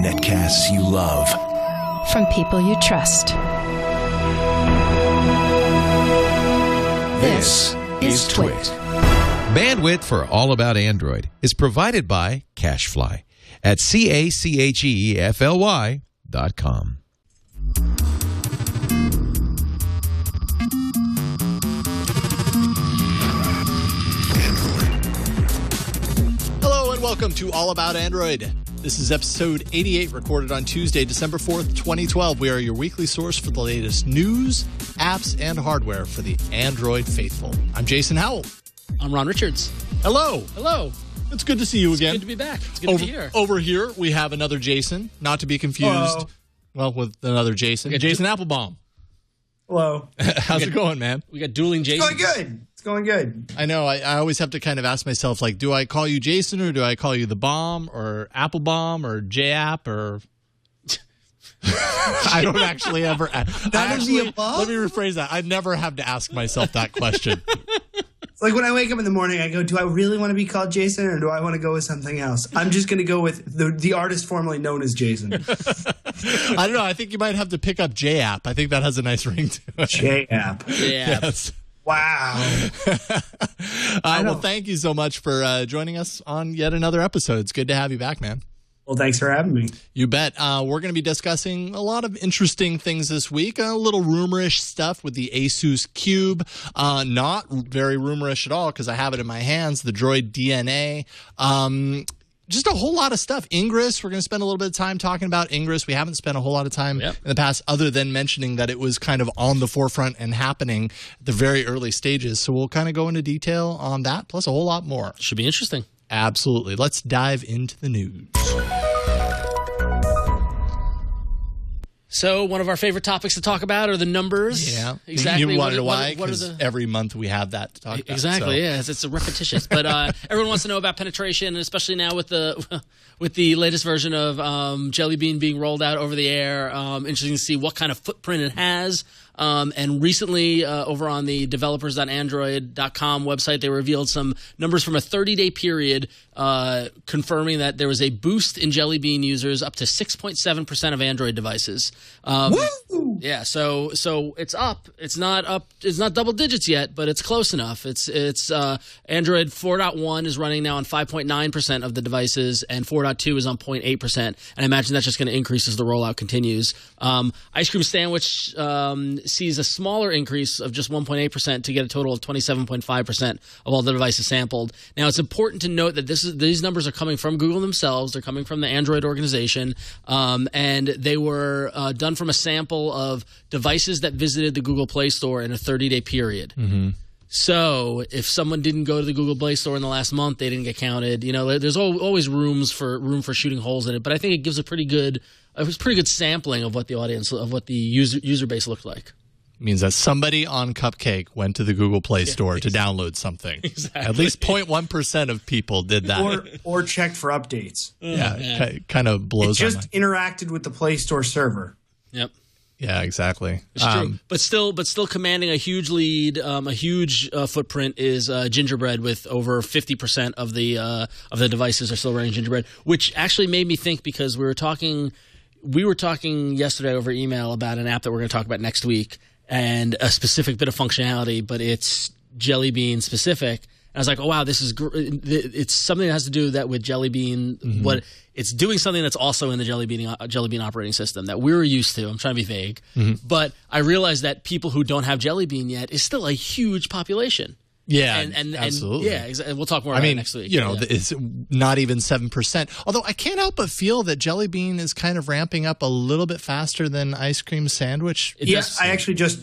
Netcasts you love. From people you trust. This is TWiT. Bandwidth for All About Android is provided by Cachefly at cachefly.com. Hello and welcome to All About Android. This is episode 88, recorded on Tuesday, December 4th, 2012. We are your weekly source for the latest news, apps, and hardware for the Android faithful. I'm Jason Howell. I'm Ron Richards. Hello. Hello. It's good to see you again. It's good to be back. It's good to be here. Over here, we have another Jason, not to be confused. Well, with another Jason. Jason Appelbaum. Hello. How's it going, man? We got dueling Jasons. It's going good. It's going good. I know. I always have to kind of ask myself, like, do I call you Jason or do I call you the Bomb or Appelbaum or J-App or... I don't actually ever... Let me rephrase that. I never have to ask myself that question. It's like when I wake up in the morning, I go, do I really want to be called Jason or do I want to go with something else? I'm just going to go with the artist formerly known as Jason. I don't know. I think you might have to pick up J-App. I think that has a nice ring to it. J-App. Yes. Wow. Well, thank you so much for joining us on yet another episode. It's good to have you back, man. Well, thanks for having me. You bet. We're going to be discussing a lot of interesting things this week. A little rumorish stuff with the ASUS Qube. Not very rumorish at all because I have it in my hands, the Droid Dna. Just a whole lot of stuff. Ingress, we're going to spend a little bit of time talking about Ingress. We haven't spent a whole lot of time in the past other than mentioning that it was kind of on the forefront and happening at the very early stages. So we'll kind of go into detail on that, plus a whole lot more. Should be interesting. Absolutely. Let's dive into the news. So one of our favorite topics to talk about are the numbers. Yeah. Exactly. You wonder why? Because every month we have that to talk about. Exactly, so. yeah. It's a repetitious. But everyone wants to know about penetration, and especially now with the latest version of Jelly Bean being rolled out over the air. Interesting to see what kind of footprint it has. And recently, over on the developers.android.com website, they revealed some numbers from a 30-day period confirming that there was a boost in Jelly Bean users up to 6.7% of Android devices. Woo! Yeah, so it's up. It's not up. It's not double digits yet, but it's close enough. It's Android 4.1 is running now on 5.9% of the devices, and 4.2 is on 0.8%. And I imagine that's just going to increase as the rollout continues. Ice Cream Sandwich sees a smaller increase of just 1.8% to get a total of 27.5% of all the devices sampled. Now, it's important to note that these numbers are coming from Google themselves. They're coming from the Android organization, and they were done from a sample of devices that visited the Google Play Store in a 30-day period. Mm-hmm. So if someone didn't go to the Google Play Store in the last month, they didn't get counted. You know, there's always room for shooting holes in it, but I think it gives a pretty good sampling of what the audience, of what the user base looked like. Means that somebody on Cupcake went to the Google Play Store to download something. Exactly. At least 0.1% of people did that. Or checked for updates. Yeah. Kind of blows my mind. It just interacted with the Play Store server. Yep. Yeah, exactly. It's true. But still commanding a huge lead, a huge footprint is Gingerbread, with over 50% of the devices are still running Gingerbread, which actually made me think, because we were talking yesterday over email about an app that we're going to talk about next week, and a specific bit of functionality, but it's Jelly Bean specific. And I was like, oh, wow, this is it's something that has to do with Jelly Bean. Mm-hmm. What it's doing something that's also in the Jelly Bean operating system that we're used to. I'm trying to be vague. Mm-hmm. But I realized that people who don't have Jelly Bean yet is still a huge population. Yeah, and absolutely. And we'll talk more about it next week. You know, it's not even 7%. Although I can't help but feel that Jelly Bean is kind of ramping up a little bit faster than Ice Cream Sandwich. Yes, I actually just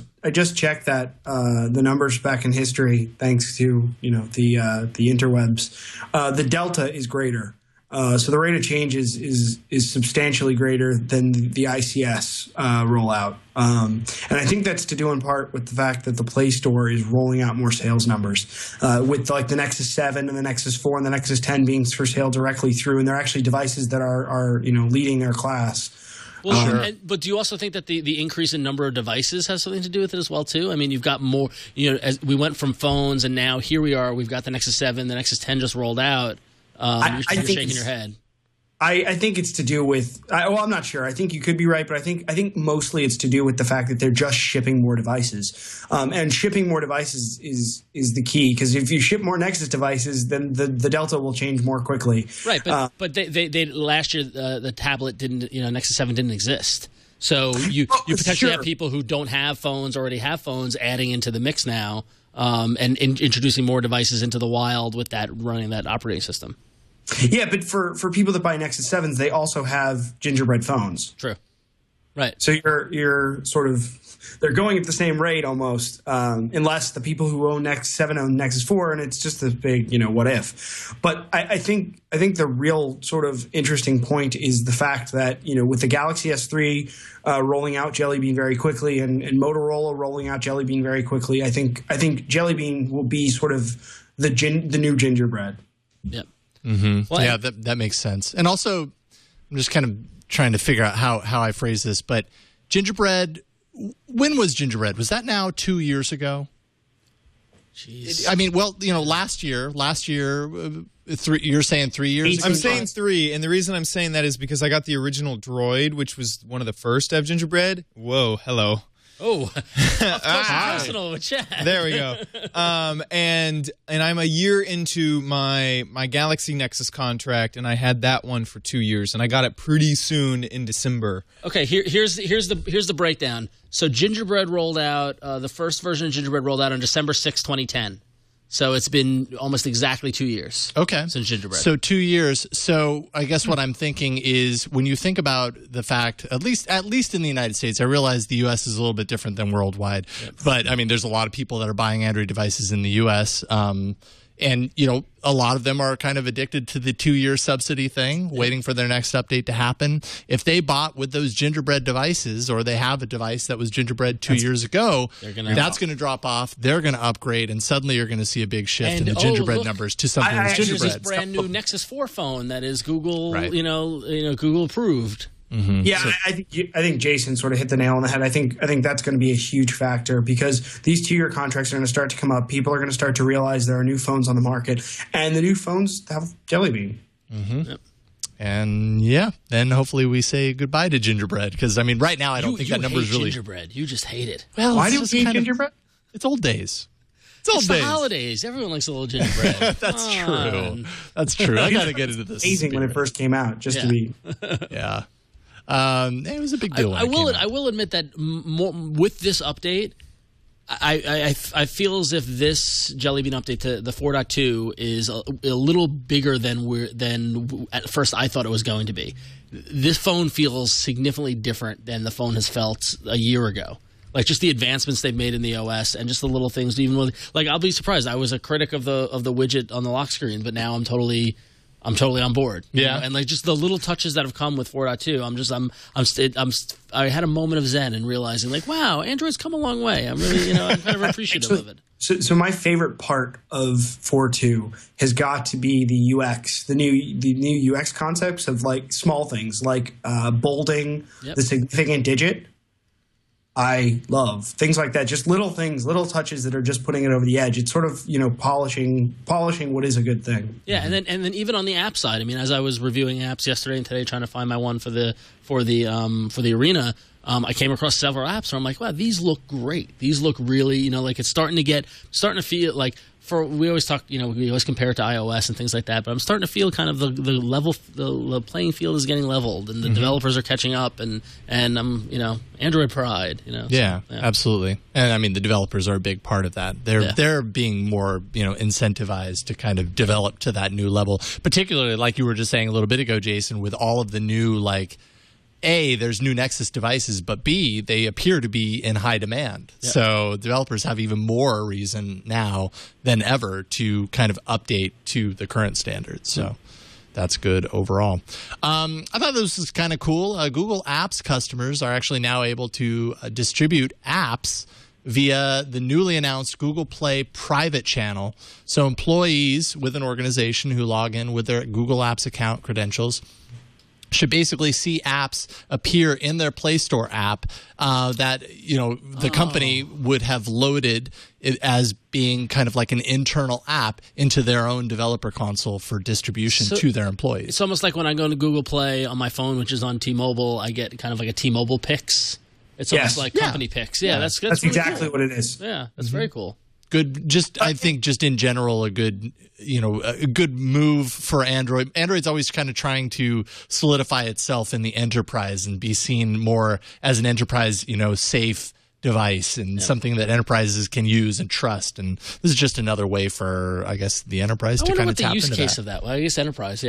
checked that the numbers back in history, thanks to the interwebs. The delta is greater. So the rate of change is substantially greater than the ICS rollout. And I think that's to do in part with the fact that the Play Store is rolling out more sales numbers, with like the Nexus 7 and the Nexus 4 and the Nexus 10 being for sale directly through, and they're actually devices that are leading their class. Well, sure. But do you also think that the increase in number of devices has something to do with it as well, too? I mean, you've got more, as we went from phones, and now here we are, we've got the Nexus 7, the Nexus 10 just rolled out. You're shaking your head. I think it's to do with well, I'm not sure. I think you could be right, but I think mostly it's to do with the fact that they're just shipping more devices, and shipping more devices is the key, because if you ship more Nexus devices, then the delta will change more quickly. Right, but they last year the tablet didn't, Nexus 7 didn't exist. So you potentially have people who don't have phones, already have phones, adding into the mix now, and introducing more devices into the wild with that running that operating system. Yeah, but for people that buy Nexus 7s, they also have gingerbread phones. True. Right. So you're sort of – they're going at the same rate almost, unless the people who own Nexus 7 own Nexus 4, and it's just this big, what if. But I think the real sort of interesting point is the fact that, with the Galaxy S3 rolling out Jelly Bean very quickly and Motorola rolling out Jelly Bean very quickly, I think Jelly Bean will be sort of the new gingerbread. Yep. Mm-hmm. Well, yeah, that makes sense. And also, I'm just kind of trying to figure out how I phrase this, but gingerbread, when was gingerbread? Was that now 2 years ago? Jeez. I mean, well, last year, you're saying 3 years ago? I'm saying 3, and the reason I'm saying that is because I got the original Droid, which was one of the first to have gingerbread. Whoa, hello. Oh, up close and personal with Chad. There we go. And I'm a year into my Galaxy Nexus contract, and I had that one for 2 years, and I got it pretty soon in December. Okay, here's the breakdown. So Gingerbread rolled out, the first version of Gingerbread rolled out on December 6, 2010. So it's been almost exactly 2 years. Okay. Since Gingerbread. So 2 years. So I guess what I'm thinking is, when you think about the fact, at least in the United States, I realize the U.S. is a little bit different than worldwide. Yep. But I mean, there's a lot of people that are buying Android devices in the U.S. And, a lot of them are kind of addicted to the 2-year subsidy thing, waiting for their next update to happen. If they bought with those gingerbread devices, or they have a device that was gingerbread 2 years ago, that's going to drop off. They're going to upgrade, and suddenly you're going to see a big shift in the gingerbread numbers to something that's gingerbread. This brand new Nexus 4 phone that is Google, Google approved. Mm-hmm. Yeah, so, I think Jason sort of hit the nail on the head. I think that's going to be a huge factor, because these 2-year contracts are going to start to come up. People are going to start to realize there are new phones on the market, and the new phones have Jelly Bean. Mm-hmm. Yep. And then hopefully we say goodbye to gingerbread, because I mean, right now I don't think that number is really gingerbread. You just hate it. Well, why do we hate gingerbread? It's old days. It's the holidays. Everyone likes a little gingerbread. That's true. That's true. I got to get into this. Amazing when it first came out, just to be. Yeah. It was a big deal. I will admit that with this update, I feel as if this Jelly Bean update to the 4.2 is a little bigger than at first I thought it was going to be. This phone feels significantly different than the phone has felt a year ago. Like, just the advancements they've made in the OS, and just the little things. Even with, I'll be surprised. I was a critic of the widget on the lock screen, but now I'm totally on board. Yeah, and just the little touches that have come with 4.2, I had a moment of zen and realizing, wow, Android's come a long way. I'm really, I'm kind of appreciative of it. So my favorite part of 4.2 has got to be the UX, the new UX concepts of small things like bolding, the significant digit. I love things like that, just little things, little touches that are just putting it over the edge. It's sort of, polishing what is a good thing. Yeah, and then even on the app side, I mean, as I was reviewing apps yesterday and today, trying to find my one for the Arena, I came across several apps where I'm like, wow, these look great. These look really, it's starting to feel like. We always talk, we always compare it to iOS and things like that, but I'm starting to feel kind of the level, the playing field is getting leveled, and the developers are catching up, and Android pride, Yeah, absolutely. And I mean, the developers are a big part of that. They're being more, incentivized to kind of develop to that new level, particularly like you were just saying a little bit ago, Jason, with all of the new, A, there's new Nexus devices, but B, they appear to be in high demand. Yep. So developers have even more reason now than ever to kind of update to the current standards. So that's good overall. I thought this was kind of cool. Google Apps customers are actually now able to distribute apps via the newly announced Google Play private channel. So employees with an organization who log in with their Google Apps account credentials should basically see apps appear in their Play Store app that the company would have loaded it as being kind of like an internal app into their own developer console for distribution to their employees. It's almost like when I go into Google Play on my phone, which is on T-Mobile, I get kind of like a T-Mobile Pix. It's almost like company Pix. Yeah, that's really exactly cool. what it is. Yeah, that's very cool. Good. I think just in general, a good move for Android. Android's always kind of trying to solidify itself in the enterprise and be seen more as an enterprise, safe device and something that enterprises can use and trust. And this is just another way for, I guess, the enterprise to kind of tap into that. I wonder what the use case of that. Well, I guess enterprise,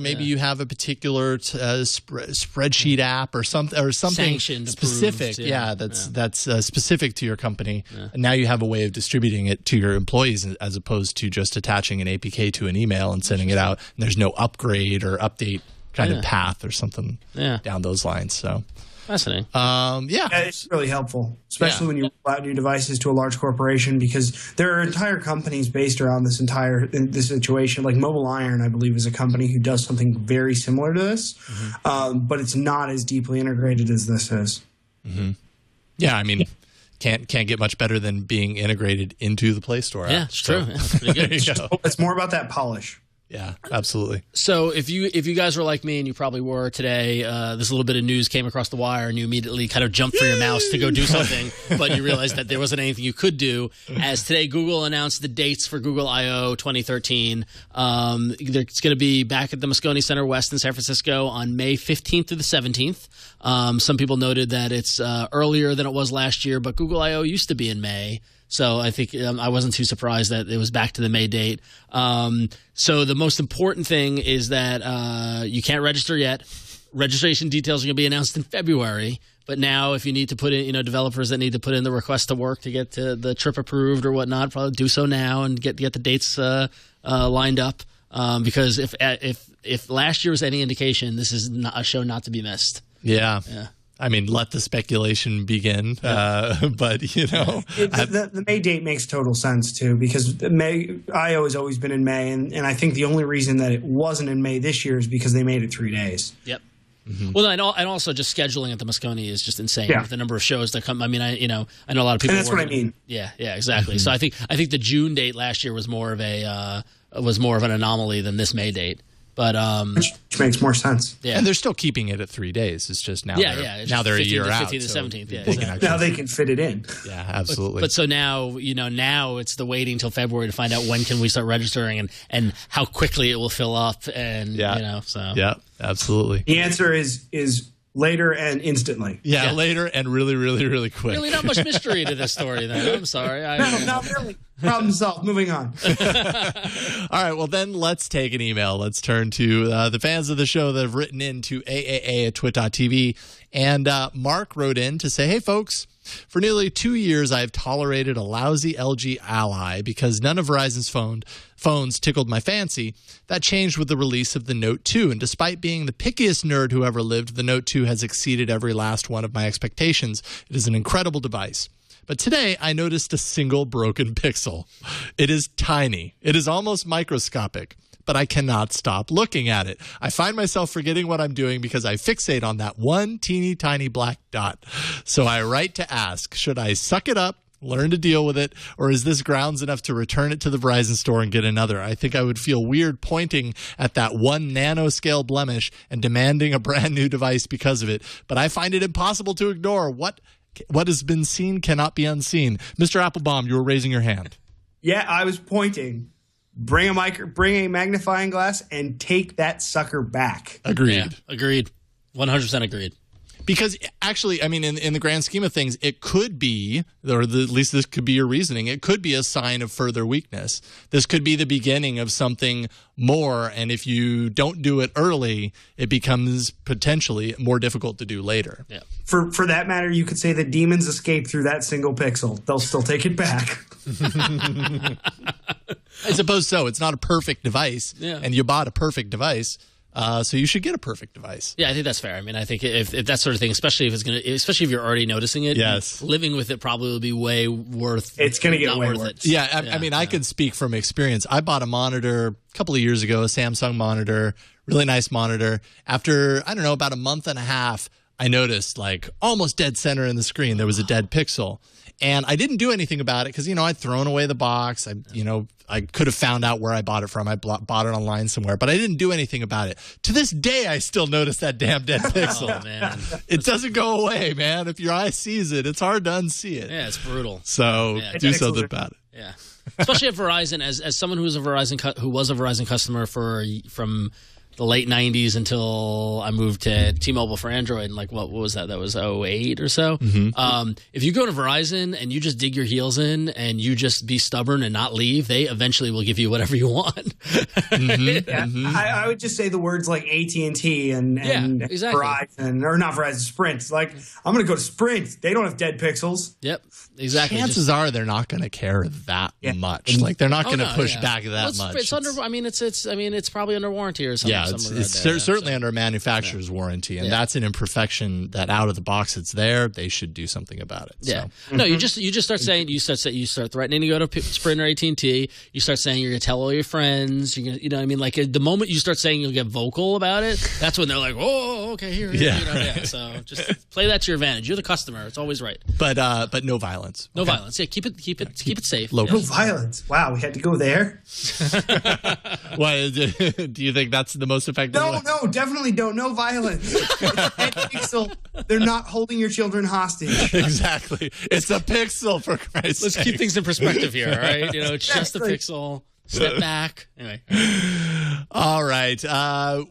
maybe you have a particular spreadsheet app or something sanctioned, specific. Approved, that's specific to your company. Yeah. And now you have a way of distributing it to your employees as opposed to just attaching an APK to an email and sending it out. And there's no upgrade or update kind of path or something down those lines. So. Fascinating. It's really helpful, especially when you roll out new devices to a large corporation, because there are entire companies based around this situation. Like Mobile Iron, I believe, is a company who does something very similar to this, but it's not as deeply integrated as this is. Mm-hmm. Yeah, I mean, can't get much better than being integrated into the Play Store app. Yeah, it's true. Yeah, pretty good. It's more about that polish. Yeah, absolutely. So if you guys were like me, and you probably were today, this little bit of news came across the wire, and you immediately kind of jumped for your mouse to go do something, but you realized that there wasn't anything you could do. As today, Google announced the dates for Google I/O 2013. It's going to be back at the Moscone Center West in San Francisco on May 15th through the 17th. Some people noted that it's earlier than it was last year, but Google I/O used to be in May. So I think I wasn't too surprised that it was back to the May date. So the most important thing is that you can't register yet. Registration details are going to be announced in February. But now if you need to put in, developers that need to put in the request to work to get the trip approved or whatnot, probably do so now and get the dates lined up. Because if last year was any indication, this is a show not to be missed. Yeah. I mean, let the speculation begin, but the May date makes total sense too, because I/O has always been in May, and I think the only reason that it wasn't in May this year is because they made it 3 days. Yep. Mm-hmm. Well, and also just scheduling at the Moscone is just insane. Yeah. With the number of shows that come. I mean, I know a lot of people. And that's what I mean. Yeah, exactly. Mm-hmm. So I think the June date last year was more of an anomaly than this May date. But which makes more sense. Yeah, and they're still keeping it at 3 days. It's just now. Now they're a year out. 15th to 17th. Yeah, exactly. Now they can fit it in. Yeah, absolutely. But so now now it's the waiting till February to find out when can we start registering and how quickly it will fill up and so absolutely. The answer is later and instantly. Yeah, later and really, really, really quick. Really not much mystery to this story then. I'm sorry. No, not really. Problem solved. Moving on. All right, well then let's take an email. Let's turn to the fans of the show that have written in to aaa@twit.tv. And Mark wrote in to say, hey folks, for nearly 2 years I have tolerated a lousy LG Ally because none of Verizon's phones tickled my fancy. That changed with the release of the Note 2, and despite being the pickiest nerd who ever lived, the Note 2 has exceeded every last one of my expectations. It is an incredible device. But today, I noticed a single broken pixel. It is tiny. It is almost microscopic, but I cannot stop looking at it. I find myself forgetting what I'm doing because I fixate on that one teeny tiny black dot. So I write to ask, should I suck it up, learn to deal with it, or is this grounds enough to return it to the Verizon store and get another? I think I would feel weird pointing at that one nanoscale blemish and demanding a brand new device because of it, but I find it impossible to ignore. What has been seen cannot be unseen. Mr. Appelbaum, you were raising your hand. Yeah, I was pointing. Bring a magnifying glass and take that sucker back. Agreed. Yeah, agreed. 100% agreed. Because actually, I mean, in the grand scheme of things, it could be, or at least this could be your reasoning, it could be a sign of further weakness. This could be the beginning of something more, and if you don't do it early, it becomes potentially more difficult to do later. Yeah. For that matter, you could say that demons escape through that single pixel. They'll still take it back. I suppose so. It's not a perfect device, and you bought a perfect device. So you should get a perfect device. Yeah, I think that's fair. I mean, I think if that sort of thing, especially if you're already noticing it, yes, living with it probably will be way worth. It's going to get way worth it. Yeah, I mean, I could speak from experience. I bought a monitor a couple of years ago, a Samsung monitor, really nice monitor. After, I don't know, about a month and a half, I noticed like almost dead center in the screen, there was a dead pixel. And I didn't do anything about it because, I'd thrown away the box. I could have found out where I bought it from. I bought it online somewhere, but I didn't do anything about it. To this day, I still notice that damn dead pixel. Oh, man. It doesn't go away, man. If your eye sees it, it's hard to unsee it. Yeah, it's brutal. So do something about it. Yeah. Especially at Verizon, as someone who was a Verizon customer from the late 90s until I moved to T-Mobile for Android, and like what was that? That was 08 or so. Mm-hmm. If you go to Verizon and you just dig your heels in and you just be stubborn and not leave, they eventually will give you whatever you want. Mm-hmm. Yeah, mm-hmm. I would just say the words like AT&T and exactly. Verizon, or not Verizon, Sprint. It's like, I'm going to go to Sprint. They don't have dead pixels. Yep, exactly. Chances are they're not going to care that much. Like they're not going to push back that much. It's under. I mean, it's probably under warranty or something. Yeah, it's certainly under a manufacturer's warranty, and that's an imperfection that out of the box it's there. They should do something about it. Yeah. So. No, you just start saying you start threatening to go to Sprint or AT&T. You start saying you're gonna tell all your friends. You're gonna, what I mean, like the moment you start saying you'll get vocal about it, that's when they're like, oh, okay, here. Yeah. So just play that to your advantage. You're the customer. It's always right. But no violence. No violence. Yeah, keep it safe. No violence. Wow, we had to go there. Why do you think that's the most effective? No, definitely don't. No violence. Dead pixel. They're not holding your children hostage. Exactly. It's a pixel, for Christ's sake. Let's keep things in perspective here, all right? It's just a pixel. Step back. Anyway. All right.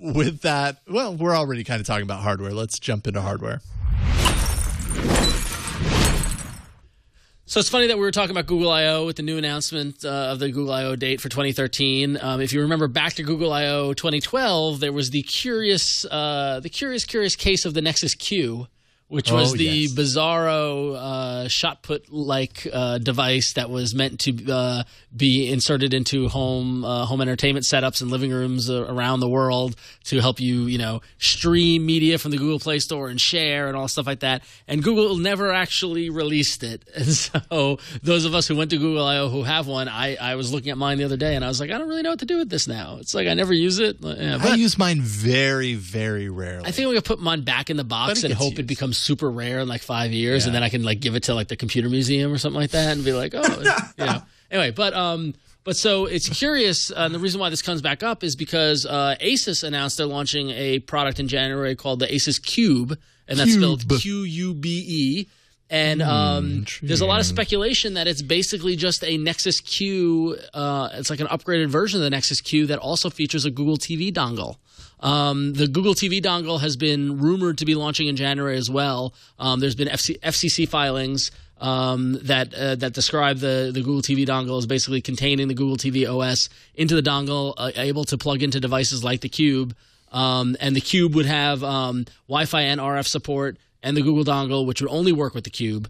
With that, well, we're already kind of talking about hardware. Let's jump into hardware. So it's funny that we were talking about Google I/O with the new announcement of the Google I/O date for 2013. If you remember back to Google I/O 2012, there was the curious case of the Nexus Q, which was the bizarro shot put like device that was meant to be inserted into home entertainment setups and living rooms around the world to help you stream media from the Google Play Store and share and all stuff like that. And Google never actually released it. And so those of us who went to Google I/O who have one, I was looking at mine the other day and I was like, I don't really know what to do with this now. It's like I never use it. Yeah, I use mine very, very rarely. I think I'm going to put mine back in the box and hope it becomes super rare in like 5 years, and then I can like give it to like the computer museum or something like that and be like, Anyway, but so it's curious, and the reason why this comes back up is because ASUS announced they're launching a product in January called the ASUS Qube, and that's spelled Qube. And there's a lot of speculation that it's basically just a Nexus Q. It's like an upgraded version of the Nexus Q that also features a Google TV dongle. The Google TV dongle has been rumored to be launching in January as well. There's been FCC filings that describe the Google TV dongle as basically containing the Google TV OS into the dongle, able to plug into devices like the Qube. And the Qube would have Wi-Fi and RF support, and the Google dongle, which would only work with the Qube.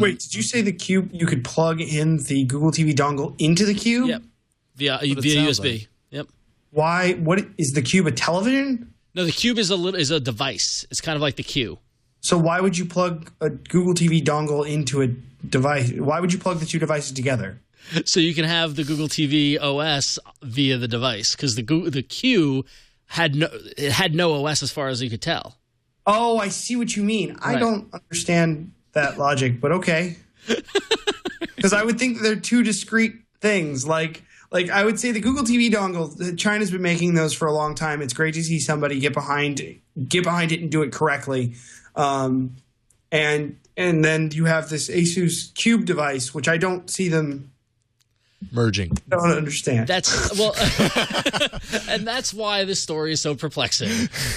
Wait, did you say the Qube, you could plug in the Google TV dongle into the Qube? Yep. Via USB. Like. Yep. Why? What is the Qube, a television? No, the Qube is a device. It's kind of like the Q. So why would you plug a Google TV dongle into a device? Why would you plug the two devices together? So you can have the Google TV OS via the device, because the Q had no OS as far as you could tell. Oh, I see what you mean. Right. I don't understand that logic, but okay. Because I would think that they're two discrete things. Like I would say the Google TV dongle, China's been making those for a long time. It's great to see somebody get behind it and do it correctly. And then you have this ASUS Qube device, which I don't see them merging. I don't understand. And that's why this story is so perplexing.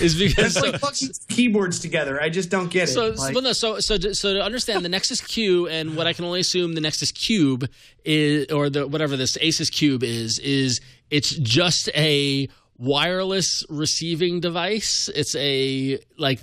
Is because it's like plugging keyboards together. I just don't get it. So to understand the Nexus Q and what I can only assume the Nexus Qube is, or whatever this ASUS Qube is it's just a wireless receiving device. It's the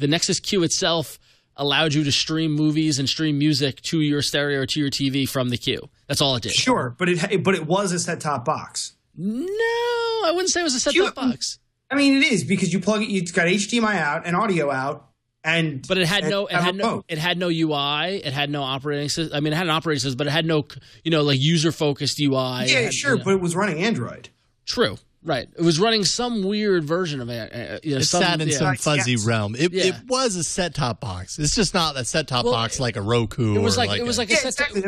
Nexus Q itself allowed you to stream movies and stream music to your stereo or to your TV from the Q. That's all it did. Sure, but it was a set-top box. No, I wouldn't say it was a set-top box. I mean, it is because you plug it. It's got HDMI out and audio out, but it had no UI. It had no operating system. I mean, it had an operating system, but it had no like user focused UI. Yeah, sure, but it was running Android. True. Right. It was running some weird version of it. It sat in some fuzzy realm. It was a set-top box. It's just not a set-top box like a Roku. It was like That's a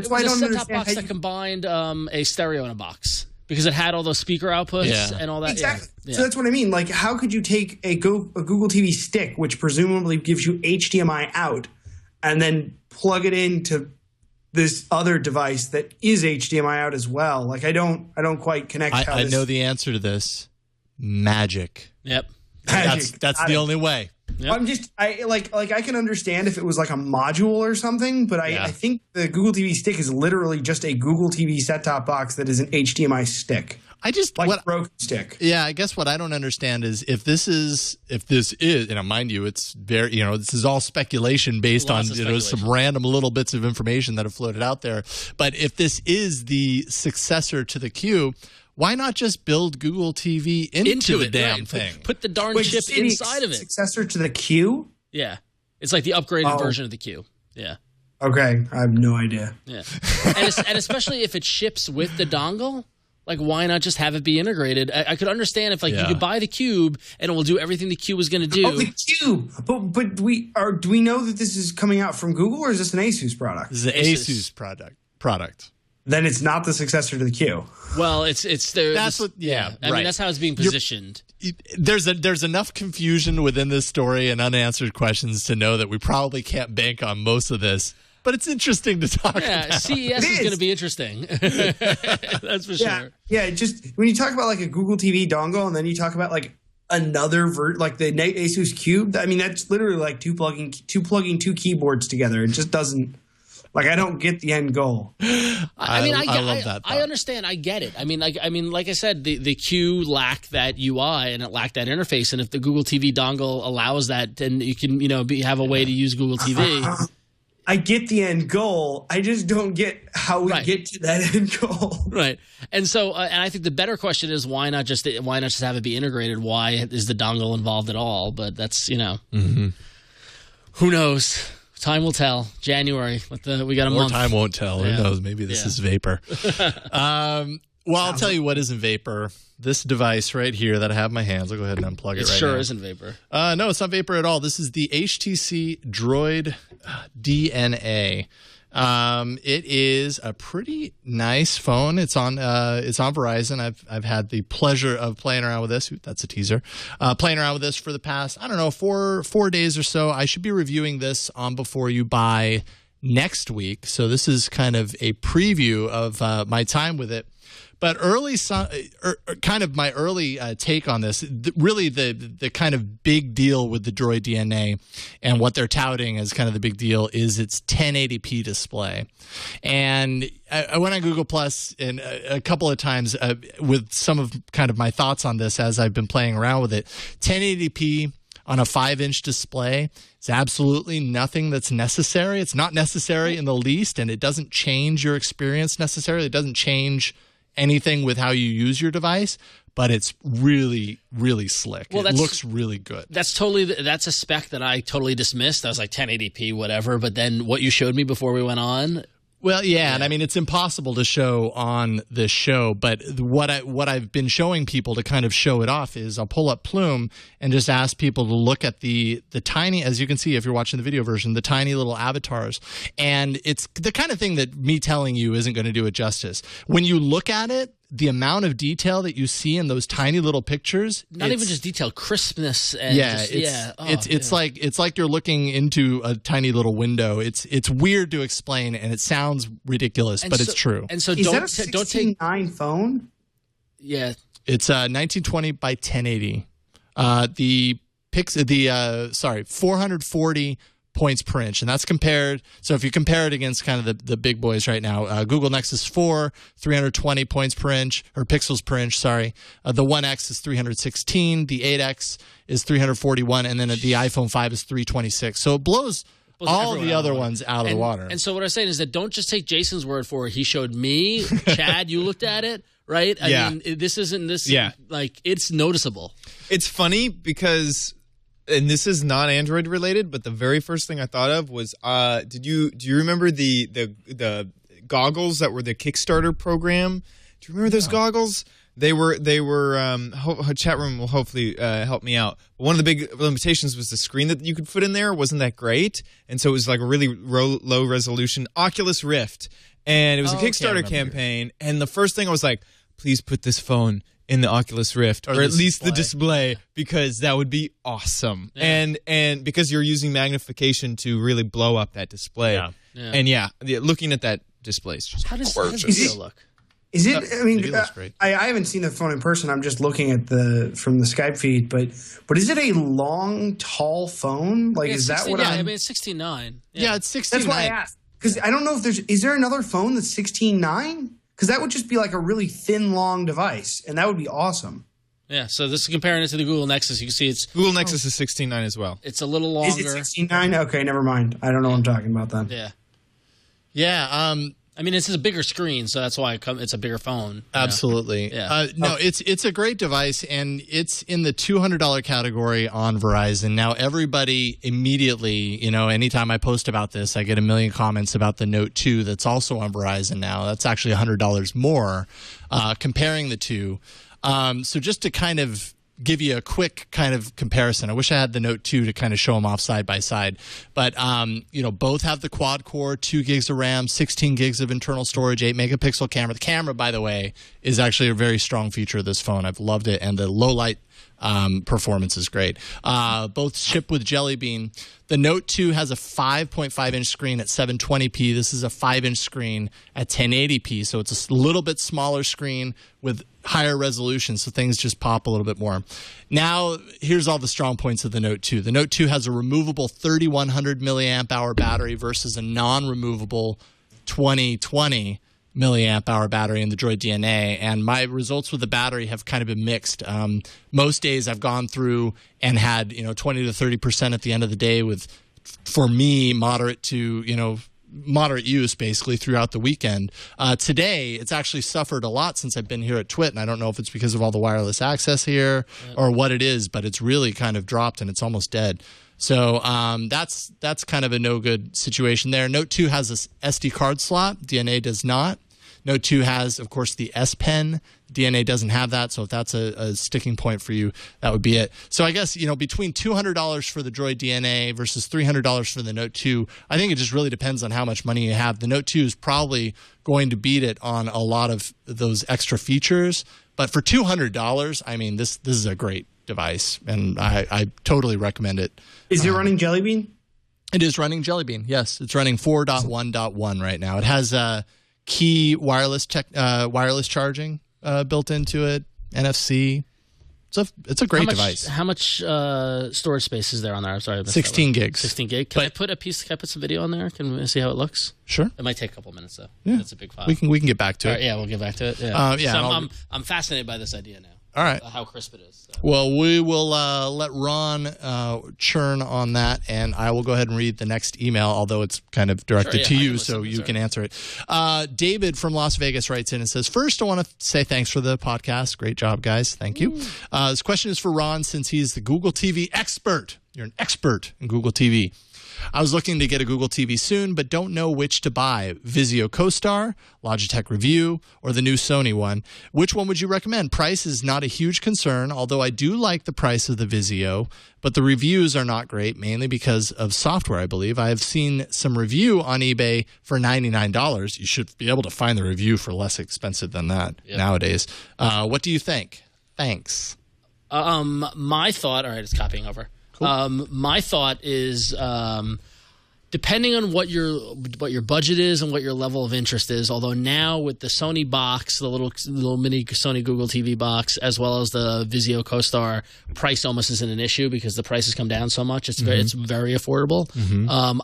why I don't set-top box understand that combined a stereo in a box because it had all those speaker outputs and all that. Exactly. Yeah. So that's what I mean. Like, how could you take a Google TV stick, which presumably gives you HDMI out, and then plug it into this other device that is HDMI out as well? Like, I don't quite connect. I know the answer to this. Magic. Yep. That's the only way. Yep. I can understand if it was like a module or something, but I think the Google TV stick is literally just a Google TV set-top box that is an HDMI stick. A Roku stick. Yeah, I guess what I don't understand is if this is, mind you, it's very, this is all speculation based on, some random little bits of information that have floated out there. But if this is the successor to the Qube, why not just build Google TV into the damn thing? Put the darn chip inside of it. Successor to the Qube? Yeah. It's like the upgraded version of the Qube. Yeah. Okay. I have no idea. Yeah. and especially if it ships with the dongle. Like, why not just have it be integrated? I could understand if, you could buy the Qube and it will do everything the Qube was going to do. Oh, the Qube! But do we know that this is coming out from Google, or is this an ASUS product? This is an ASUS product. Then it's not the successor to the Qube. Well, it's there. That's what. Yeah, I mean, that's how it's being positioned. There's enough confusion within this story and unanswered questions to know that we probably can't bank on most of this. But it's interesting to talk about. CES is going to be interesting. That's for sure. Yeah, just when you talk about like a Google TV dongle and then you talk about like another like the ASUS Qube, I mean, that's literally like plugging two keyboards together. It just doesn't, like, I don't get the end goal. I love that. I understand. I get it. I mean, like I said, the Q lacked that UI and it lacked that interface. And if the Google TV dongle allows that, then you can, have a way to use Google TV. I get the end goal. I just don't get how we get to that end goal. Right. And so, and I think the better question is why not just have it be integrated? Why is the dongle involved at all? But that's, who knows? Time will tell. January. We got a month. Time won't tell. Who knows? Maybe this is vapor. Well, I'll tell you what isn't vapor. This device right here that I have in my hands. I'll go ahead and unplug it right now. It sure isn't vapor. No, it's not vapor at all. This is the HTC Droid Dna. It is a pretty nice phone. It's on Verizon. I've had the pleasure of playing around with this. Ooh, that's a teaser. Playing around with this for the past, I don't know, four days or so. I should be reviewing this on Before You Buy next week. So this is kind of a preview of my time with it. But kind of my early take on this, really the kind of big deal with the Droid Dna and what they're touting as kind of the big deal is its 1080p display. And I went on Google Plus and a couple of times with some of kind of my thoughts on this as I've been playing around with it. 1080p on a 5-inch display is absolutely nothing that's necessary. It's not necessary in the least, and it doesn't change your experience necessarily. It doesn't change anything with how you use your device, but it's really, really slick. Well, it looks really good. That's a spec that I totally dismissed. I was like 1080p, whatever. But then what you showed me before we went on. Well, yeah, and I mean, it's impossible to show on this show, but what I've been showing people to kind of show it off is I'll pull up Plume and just ask people to look at the tiny, as you can see if you're watching the video version, the tiny little avatars. And it's the kind of thing that me telling you isn't going to do it justice. When you look at it, the amount of detail that you see in those tiny little pictures, not even just detail, crispness, and it's like you're looking into a tiny little window. It's weird to explain, and it sounds ridiculous, but it's true. And so is that a 16:9 phone? Yeah, it's 1920 by 1080. 440 points per inch, and that's compared. So if you compare it against kind of the big boys right now, Google Nexus 4, 320 points per inch, or pixels per inch, sorry. The 1X is 316, the 8X is 341, and then the iPhone 5 is 326. So it blows all the other ones out of the water. And so what I'm saying is that don't just take Jason's word for it. He showed me, Chad, you looked at it. right? Yeah. I mean, this isn't this. Yeah. Like, it's noticeable. It's funny because, and this is not Android related, but the very first thing I thought of was, do you remember the goggles that were the Kickstarter program? Do you remember those goggles? They were. Chat room will hopefully help me out. But one of the big limitations was the screen that you could put in there wasn't that great, and so it was like a really low resolution Oculus Rift, and it was a Kickstarter campaign. And the first thing I was like, please put this phone in the Oculus Rift, or at least the display, because that would be awesome. Yeah. And because you're using magnification to really blow up that display. Yeah. And looking at that display is just gorgeous. How does the video look? Is it? I mean, I haven't seen the phone in person. I'm just looking at from the Skype feed. But is it a long, tall phone? Like, is that what? I mean, it's 16.9. Yeah, it's 16.9. That's why I asked, because I don't know if is there another phone that's 16.9? Because that would just be like a really thin, long device, and that would be awesome. Yeah. So this is comparing it to the Google Nexus. You can see it's Google Nexus is 16.9 as well. It's a little longer. Is it 16.9? Okay, never mind. I don't know what I'm talking about then. Yeah. Yeah. I mean, it's a bigger screen, so that's why it's a bigger phone. Absolutely. Yeah. No, it's a great device, and it's in the $200 category on Verizon. Now, everybody immediately, anytime I post about this, I get a million comments about the Note 2 that's also on Verizon now. That's actually $100 more comparing the two. So just to kind of give you a quick kind of comparison. I wish I had the Note 2 to kind of show them off side by side. But, both have the quad core, 2 gigs of RAM, 16 gigs of internal storage, 8-megapixel camera. The camera, by the way, is actually a very strong feature of this phone. I've loved it. And the low light performance is great. Both ship with Jelly Bean. The Note 2 has a 5.5-inch screen at 720p. This is a 5-inch screen at 1080p. So it's a little bit smaller screen with higher resolution, so things just pop a little bit more. Now, here's all the strong points of the Note 2. The Note 2 has a removable 3100 milliamp hour battery versus a non-removable 2020 milliamp hour battery in the Droid Dna, and my results with the battery have kind of been mixed. Most days I've gone through and had 20 to 30% at the end of the day with, for me, moderate to moderate use basically throughout the weekend. Today, it's actually suffered a lot since I've been here at TWiT, and I don't know if it's because of all the wireless access here or what it is, but it's really kind of dropped and it's almost dead. So that's kind of a no good situation there. Note 2 has this SD card slot. Dna does not. Note 2 has, of course, the S Pen. Dna doesn't have that, so if that's a sticking point for you, that would be it. So I guess, between $200 for the Droid Dna versus $300 for the Note 2, I think it just really depends on how much money you have. The Note 2 is probably going to beat it on a lot of those extra features. But for $200, I mean, this is a great device, and I totally recommend it. Is it running Jelly Bean? It is running Jelly Bean, yes. It's running 4.1.1 right now. It has key wireless charging built into it, NFC. It's a great device. How much storage space is there on there? I'm sorry, 16 gigs. 16 gig. Can I put some video on there? Can we see how it looks? Sure. It might take a couple minutes though. Yeah. It's a big file. We can get back to it. Right, yeah, we'll get back to it. Yeah. So I'm fascinated by this idea now. All right. How crisp it is. So. Well, we will let Ron churn on that, and I will go ahead and read the next email, although it's kind of directed to you, so you can answer it. David from Las Vegas writes in and says, first, I want to say thanks for the podcast. Great job, guys. Thank you. This question is for Ron, since he's the Google TV expert. You're an expert in Google TV. I was looking to get a Google TV soon, but don't know which to buy. Vizio CoStar, Logitech Review, or the new Sony one. Which one would you recommend? Price is not a huge concern, although I do like the price of the Vizio, but the reviews are not great, mainly because of software, I believe. I have seen some review on eBay for $99. You should be able to find the review for less expensive than that nowadays. What do you think? Thanks. My thought, all right, it's copying over. Cool. My thought is, depending on what your budget is and what your level of interest is, although now with the Sony box, the little mini Sony Google TV box, as well as the Vizio CoStar, price almost isn't an issue because the price has come down so much. It's very affordable.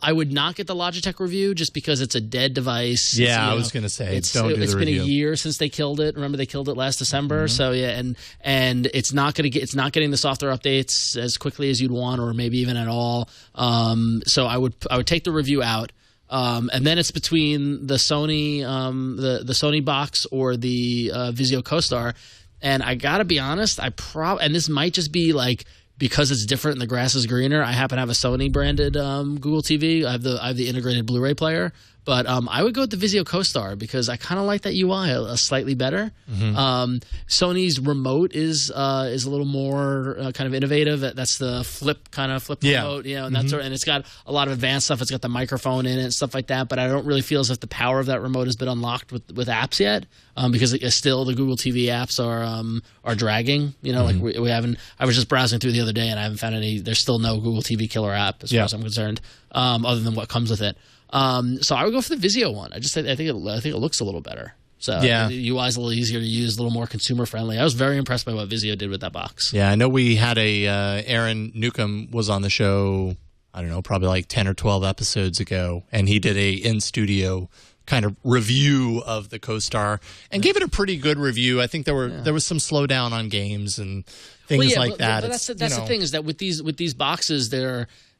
I would not get the Logitech Review just because it's a dead device. Yeah, I was going to say, don't do the review. It's been a year since they killed it. Remember, they killed it last December. So yeah, and it's not getting the software updates as quickly as you'd want, or maybe even at all. So I would take the review out. And then it's between the Sony the Sony box or the Vizio CoStar. And I gotta be honest, and this might just be like because it's different and the grass is greener. I happen to have a Sony branded Google TV. I have the integrated Blu-ray player. But I would go with the Vizio CoStar because I kind of like that UI a slightly better. Sony's remote is a little more kind of innovative. That's the flip remote, you know, and and it's got a lot of advanced stuff. It's got the microphone in it and stuff like that. But I don't really feel as if the power of that remote has been unlocked with apps yet, because still the Google TV apps are dragging. You know, like we haven't. I was just browsing through the other day and I haven't found any. There's still no Google TV killer app as far as I'm concerned, other than what comes with it. So I would go for the Vizio one. I think it looks a little better. So the UI is a little easier to use, a little more consumer friendly. I was very impressed by what Vizio did with that box. Yeah, I know we had Aaron Newcomb was on the show, I don't know, probably like 10 or 12 episodes ago, and he did a in-studio kind of review of the CoStar and gave it a pretty good review. I think there was some slowdown on games and things like that. But that's the thing, is that with these boxes,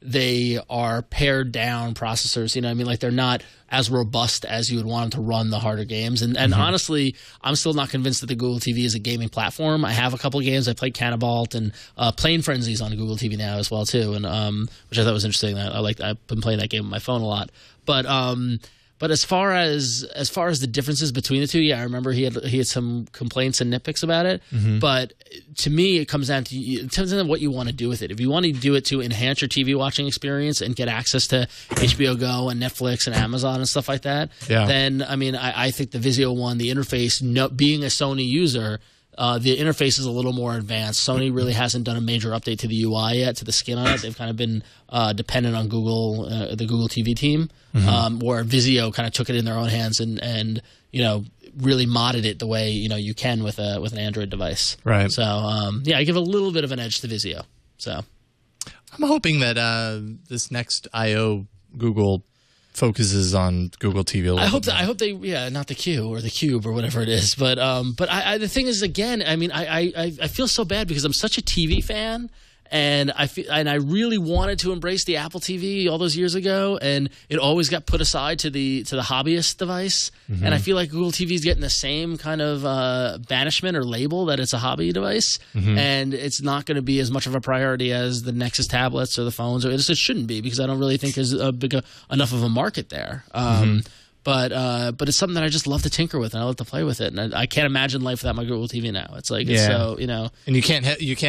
they are pared down processors. You know what I mean? Like they're not as robust as you would want them to run the harder games. And honestly, I'm still not convinced that the Google TV is a gaming platform. I have a couple of games. I played Cannibalt and Plane Frenzy's on Google TV now as well too, and which I thought was interesting. I've been playing that game on my phone a lot. But as far as the differences between the two, I remember he had some complaints and nitpicks about it. But to me, it comes down to what you want to do with it. If you want to do it to enhance your TV watching experience and get access to HBO Go and Netflix and Amazon and stuff like that, then I mean, I think the Vizio one, the interface, being a Sony user, the interface is a little more advanced. Sony really hasn't done a major update to the UI yet, to the skin on it. They've kind of been dependent on Google, the Google TV team, where Vizio kind of took it in their own hands and you know, really modded it the way, you know, you can with an Android device. Right. So I give a little bit of an edge to Vizio. So I'm hoping that this next I/O Google focuses on Google TV a little bit. I hope they not the Q or the Cube or whatever it is, but the thing is, again, I mean, I feel so bad because I'm such a TV fan, and I really wanted to embrace the Apple TV all those years ago, and it always got put aside to the hobbyist device. And I feel like Google TV is getting the same kind of banishment or label that it's a hobby device, and it's not going to be as much of a priority as the Nexus tablets or the phones, or it shouldn't be, because I don't really think there's enough of a market there. But it's something that I just love to tinker with and I love to play with it, and I can't imagine life without my Google TV now. It's like it's so, you know, and you can't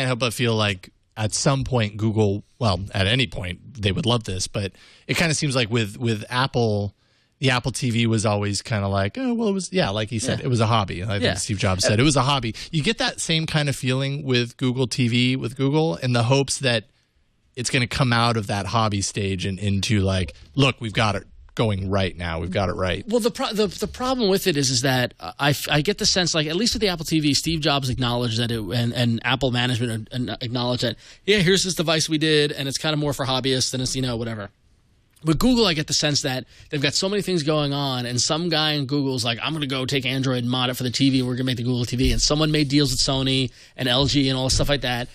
help but feel like at some point Google, well, at any point they would love this, but it kind of seems like with Apple, the Apple TV was always kind of like, oh, well, it was, like he said, it was a hobby. I think Steve Jobs said it was a hobby. You get that same kind of feeling with Google TV, with Google, in the hopes that it's going to come out of that hobby stage and into like, look, we've got it going right now. We've got it right. Well, the problem with it is that I get the sense, like, at least with the Apple TV, Steve Jobs acknowledged that and Apple management acknowledged that, here's this device we did, and it's kind of more for hobbyists, and it's, you know, whatever. With Google, I get the sense that they've got so many things going on, and some guy in Google's like, I'm going to go take Android and mod it for the TV, and we're going to make the Google TV. And someone made deals with Sony and LG and all stuff like that.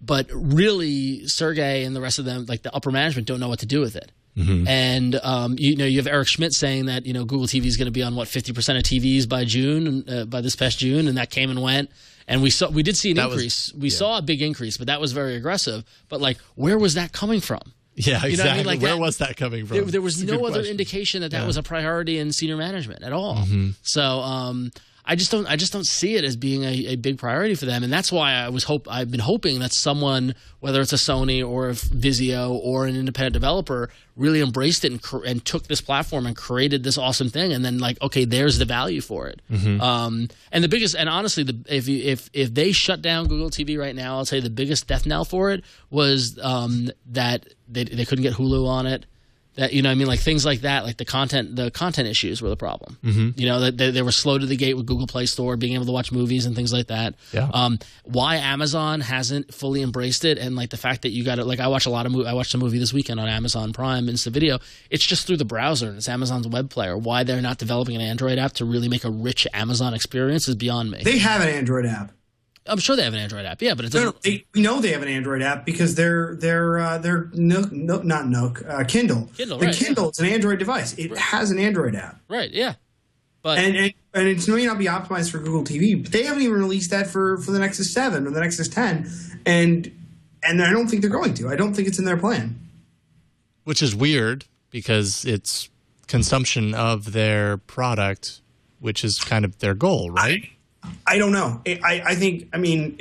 But really, Sergey and the rest of them, like the upper management, don't know what to do with it. And you know, you have Eric Schmidt saying that, you know, Google TV is going to be on 50% of TVs by June, by this past June, and that came and went. And we did see an increase. We saw a big increase, but that was very aggressive. But like, where was that coming from? Yeah, exactly. You know what I mean? Like where was that coming from? There was no other indication that was a priority in senior management at all. So I just don't see it as being a big priority for them, and that's why I've been hoping that someone, whether it's a Sony or a Vizio or an independent developer, really embraced it and took this platform and created this awesome thing, and then like, okay, there's the value for it. And the biggest, and honestly, if they shut down Google TV right now, I'll tell you the biggest death knell for it was that they couldn't get Hulu on it. That, you know what I mean? Like things like that, like the content issues were the problem. You know, that they were slow to the gate with Google Play Store, being able to watch movies and things like that. Why Amazon hasn't fully embraced it, and like the fact that you got to, like, I watched a movie this weekend on Amazon Prime Instant Video. It's just through the browser and it's Amazon's web player. Why they're not developing an Android app to really make a rich Amazon experience is beyond me. They have an Android app. I'm sure they have an Android app. Yeah, but it No, doesn't. we know they have an Android app because they're Kindle. Kindle, the right, Kindle is an Android device. It has an Android app. Right. Yeah. But And it may not be optimized for Google TV, but they haven't even released that for the Nexus 7 or the Nexus 10, and I don't think they're going to. I don't think it's in their plan. Which is weird because it's consumption of their product, which is kind of their goal, right? I don't know. I think, I mean,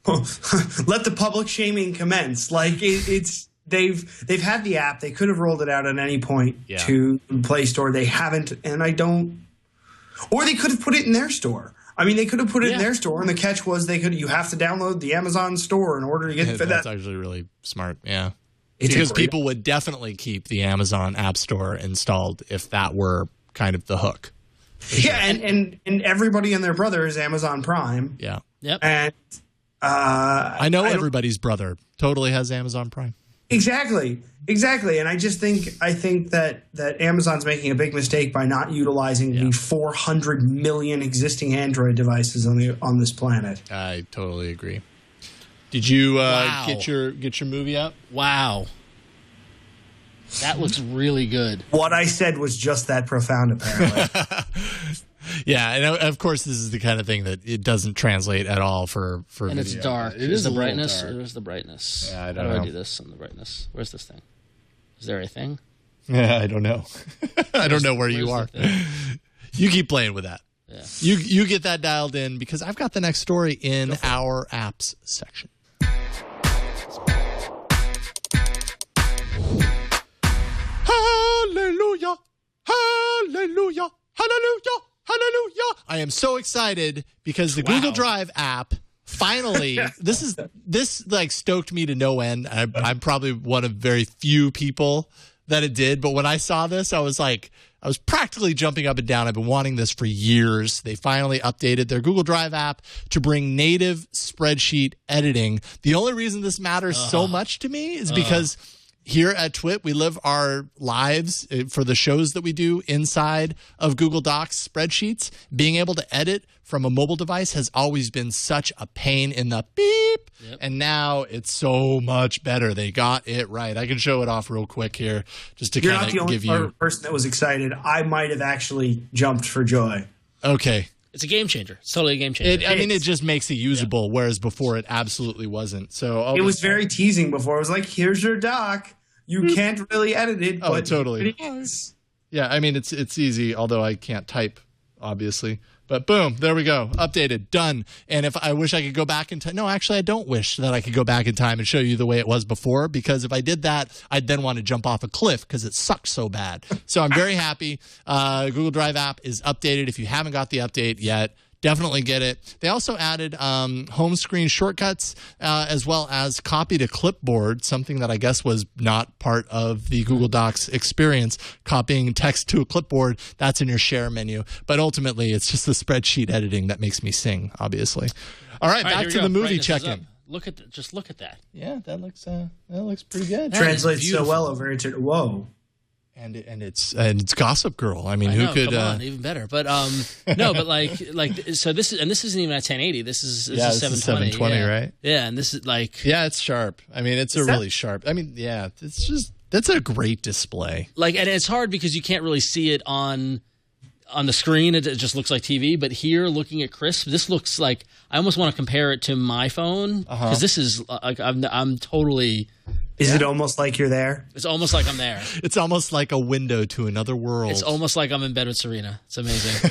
let the public shaming commence. Like they've had the app. They could have rolled it out at any point to Play Store. They haven't, and I don't. Or they could have put it in their store. I mean, they could have put it in their store, and the catch was you have to download the Amazon store in order to get that. That's actually really smart. Yeah. Because people would definitely keep the Amazon App Store installed if that were kind of the hook. Yeah, and everybody and their brother is Amazon Prime. Yeah. Yep. And I know everybody's brother totally has Amazon Prime. Exactly. And I think that Amazon's making a big mistake by not utilizing the 400 million existing Android devices on this planet. I totally agree. Did you get your movie up? Wow. That looks really good. What I said was just that profound, apparently. Yeah, and of course, this is the kind of thing that it doesn't translate at all for And video. it's dark. It is the a little brightness. dark. Where's the brightness? Yeah, I don't How do know. I do this on the brightness? Where's this thing? Is there a thing? Yeah, I don't know. I don't know where you are. You keep playing with that. Yeah. You get that dialed in because I've got the next story in our apps section. Hallelujah! Hallelujah! Hallelujah! Hallelujah! I am so excited because the Google Drive app finally this like stoked me to no end. I'm probably one of very few people that it did, but when I saw this, I was practically jumping up and down. I've been wanting this for years. They finally updated their Google Drive app to bring native spreadsheet editing. The only reason this matters so much to me is because here at TWiT, we live our lives for the shows that we do inside of Google Docs spreadsheets. Being able to edit from a mobile device has always been such a pain in the beep. Yep. And now it's so much better. They got it right. I can show it off real quick here just to kind of give you. You're not the only person that was excited. I might have actually jumped for joy. Okay. It's a game changer. It's totally a game changer. It just makes it usable, whereas before it absolutely wasn't. So it was very teasing before. It was like, here's your doc. You can't really edit it, but totally. it is. Yeah, I mean, it's easy, although I can't type, obviously. But boom, there we go. Updated, done. And if I wish I could go back in time. No, actually, I don't wish that I could go back in time and show you the way it was before, because if I did that, I'd then want to jump off a cliff because it sucked so bad. So I'm very happy. Google Drive app is updated. If you haven't got the update yet, definitely get it. They also added home screen shortcuts as well as copy to clipboard, something that I guess was not part of the Google Docs experience. Copying text to a clipboard, that's in your share menu. But ultimately, it's just the spreadsheet editing that makes me sing, obviously. All right, back to the movie check-in. Just look at that. Yeah, that looks pretty good. Translates so well over into whoa. And it's Gossip Girl. I mean, who could? Come on, even better. But no, but like so this isn't even at 1080. This is 720. 720, right? Yeah, and this is it's sharp. I mean, it's really sharp. I mean, yeah, that's a great display. And it's hard because you can't really see it on the screen. It just looks like TV. But here, looking at crisp, this looks like I almost want to compare it to my phone because this is like I'm totally. Is it almost like you're there? It's almost like I'm there. It's almost like a window to another world. It's almost like I'm in bed with Serena. It's amazing.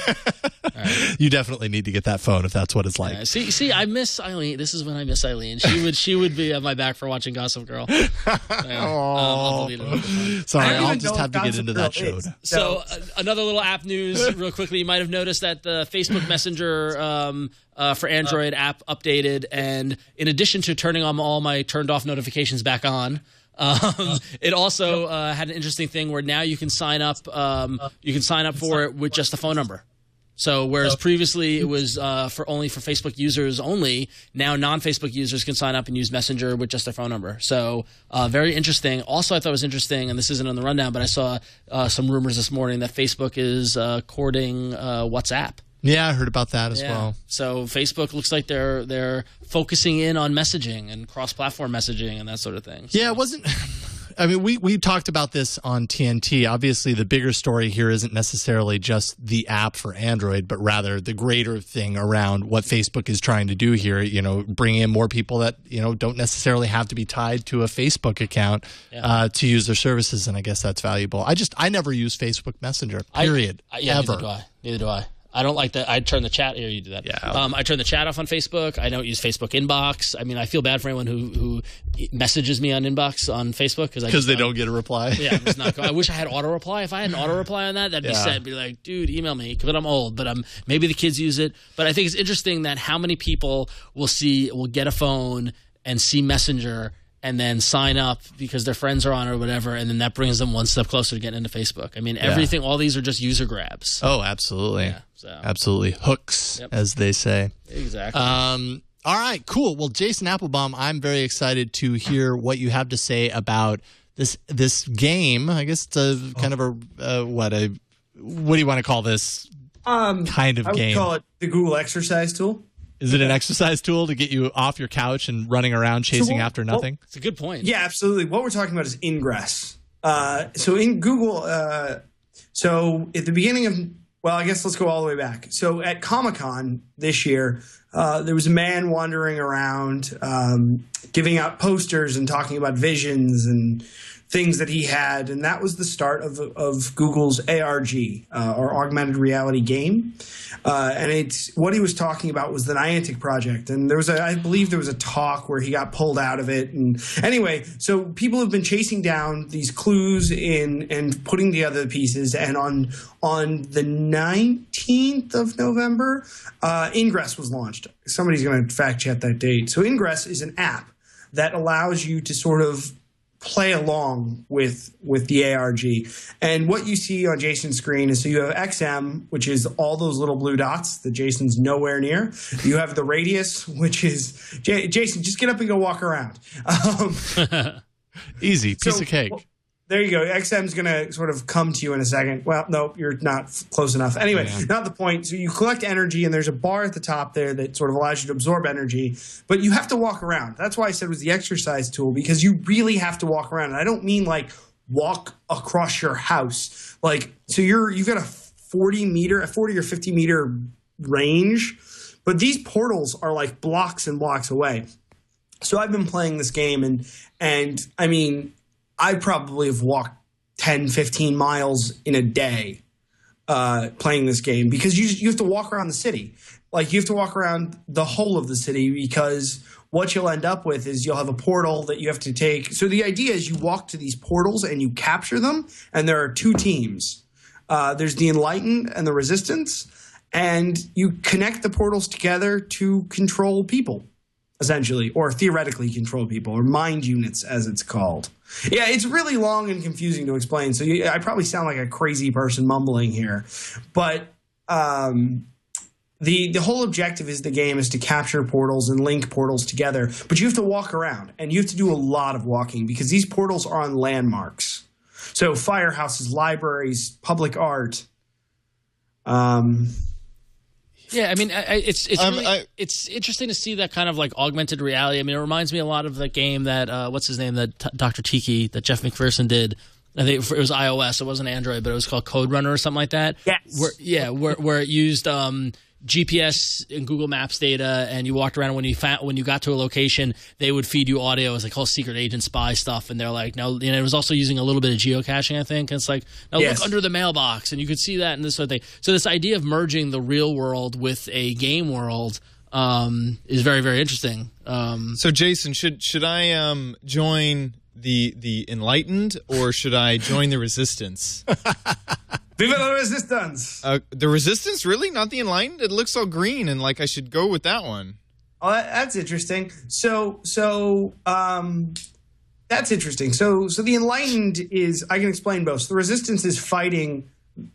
All right. You definitely need to get that phone if that's what it's like. See, I miss Eileen. This is when I miss Eileen. She would be at my back for watching Gossip Girl. I'll delete it. Sorry, I'll just have to get into that show. So another little app news real quickly. You might have noticed that the Facebook Messenger for Android app updated, and in addition to turning on all my turned off notifications back on, it also had an interesting thing where now you can sign up. You can sign up for it with just a phone number. So whereas previously it was only for Facebook users only, now non-Facebook users can sign up and use Messenger with just their phone number. So very interesting. Also, I thought it was interesting, and this isn't on the rundown, but I saw some rumors this morning that Facebook is courting WhatsApp. Yeah, I heard about that as well. So Facebook looks like they're focusing in on messaging and cross-platform messaging and that sort of thing. So. Yeah, it wasn't. I mean, we talked about this on TNT. Obviously, the bigger story here isn't necessarily just the app for Android, but rather the greater thing around what Facebook is trying to do here. You know, bring in more people that don't necessarily have to be tied to a Facebook account to use their services, and I guess that's valuable. I never use Facebook Messenger. Period. Ever. Neither do I. I don't like that. I turn the chat. Here, you do that. Yeah. I turn the chat off on Facebook. I don't use Facebook Inbox. I mean, I feel bad for anyone who messages me on Inbox on Facebook because they don't get a reply. Yeah, I'm just not going. I wish I had auto reply. If I had an auto reply on that, that'd be sad. Be like, dude, email me. But I'm old. But maybe the kids use it. But I think it's interesting that how many people will get a phone and see Messenger and then sign up because their friends are on or whatever, and then that brings them one step closer to getting into Facebook. I mean, everything, all these are just user grabs. Oh, absolutely. Yeah, absolutely. Hooks, as they say. Exactly. All right, cool. Well, Jason Appelbaum, I'm very excited to hear what you have to say about this game. I guess it's a kind of what do you want to call this kind of game? I would call it the Google exercise tool. Is it an exercise tool to get you off your couch and running around chasing after nothing? It's a good point. Yeah, absolutely. What we're talking about is Ingress. So in Google, so at the beginning of, I guess let's go all the way back. So at Comic-Con this year, there was a man wandering around giving out posters and talking about visions and things that he had, and that was the start of Google's ARG, or augmented reality game. And it's what he was talking about was the Niantic project, and I believe there was a talk where he got pulled out of it. And anyway, so people have been chasing down these clues and putting together the pieces. And on the 19th of November, Ingress was launched. Somebody's going to fact check that date. So Ingress is an app that allows you to sort of play along with the ARG. And what you see on Jason's screen is, so you have XM, which is all those little blue dots that Jason's nowhere near. You have the radius, which is Jason, just get up and go walk around. Easy, piece of cake. There you go. XM's going to sort of come to you in a second. Well, no, you're not close enough. Anyway, not the point. So you collect energy, and there's a bar at the top there that sort of allows you to absorb energy, but you have to walk around. That's why I said it was the exercise tool, because you really have to walk around. And I don't mean like walk across your house. Like, so you've got a 40 or 50 meter range, but these portals are like blocks and blocks away. So I've been playing this game, and I mean, I probably have walked 10, 15 miles in a day playing this game, because you have to walk around the city. Like, you have to walk around the whole of the city, because what you'll end up with is you'll have a portal that you have to take. So the idea is you walk to these portals and you capture them, and there are two teams. There's the Enlightened and the Resistance, and you connect the portals together to control people, essentially, or theoretically control people, or mind units, as it's called. Yeah, it's really long and confusing to explain, so I probably sound like a crazy person mumbling here. But the whole objective is the game is to capture portals and link portals together, but you have to walk around, and you have to do a lot of walking, because these portals are on landmarks. So firehouses, libraries, public art. Yeah, I mean, it's interesting to see that kind of like augmented reality. I mean, it reminds me a lot of the game that what's his name, that Dr. Tiki, that Jeff McPherson did. I think it was iOS. It wasn't Android, but it was called Code Runner or something like that. Yes. Where it used GPS and Google Maps data, and you walked around. When you got to a location, they would feed you audio. It was like whole secret agent spy stuff, and they're like, no, it was also using a little bit of geocaching, I think. And it's like, now look under the mailbox, and you could see that and this sort of thing. So this idea of merging the real world with a game world is very, very interesting. So Jason, should I join the Enlightened, or should I join the Resistance? Viva la Resistance! The Resistance, really? Not the Enlightened? It looks all green, and like I should go with that one. Oh, that's interesting. So that's interesting. So the Enlightened is, I can explain both. So the Resistance is fighting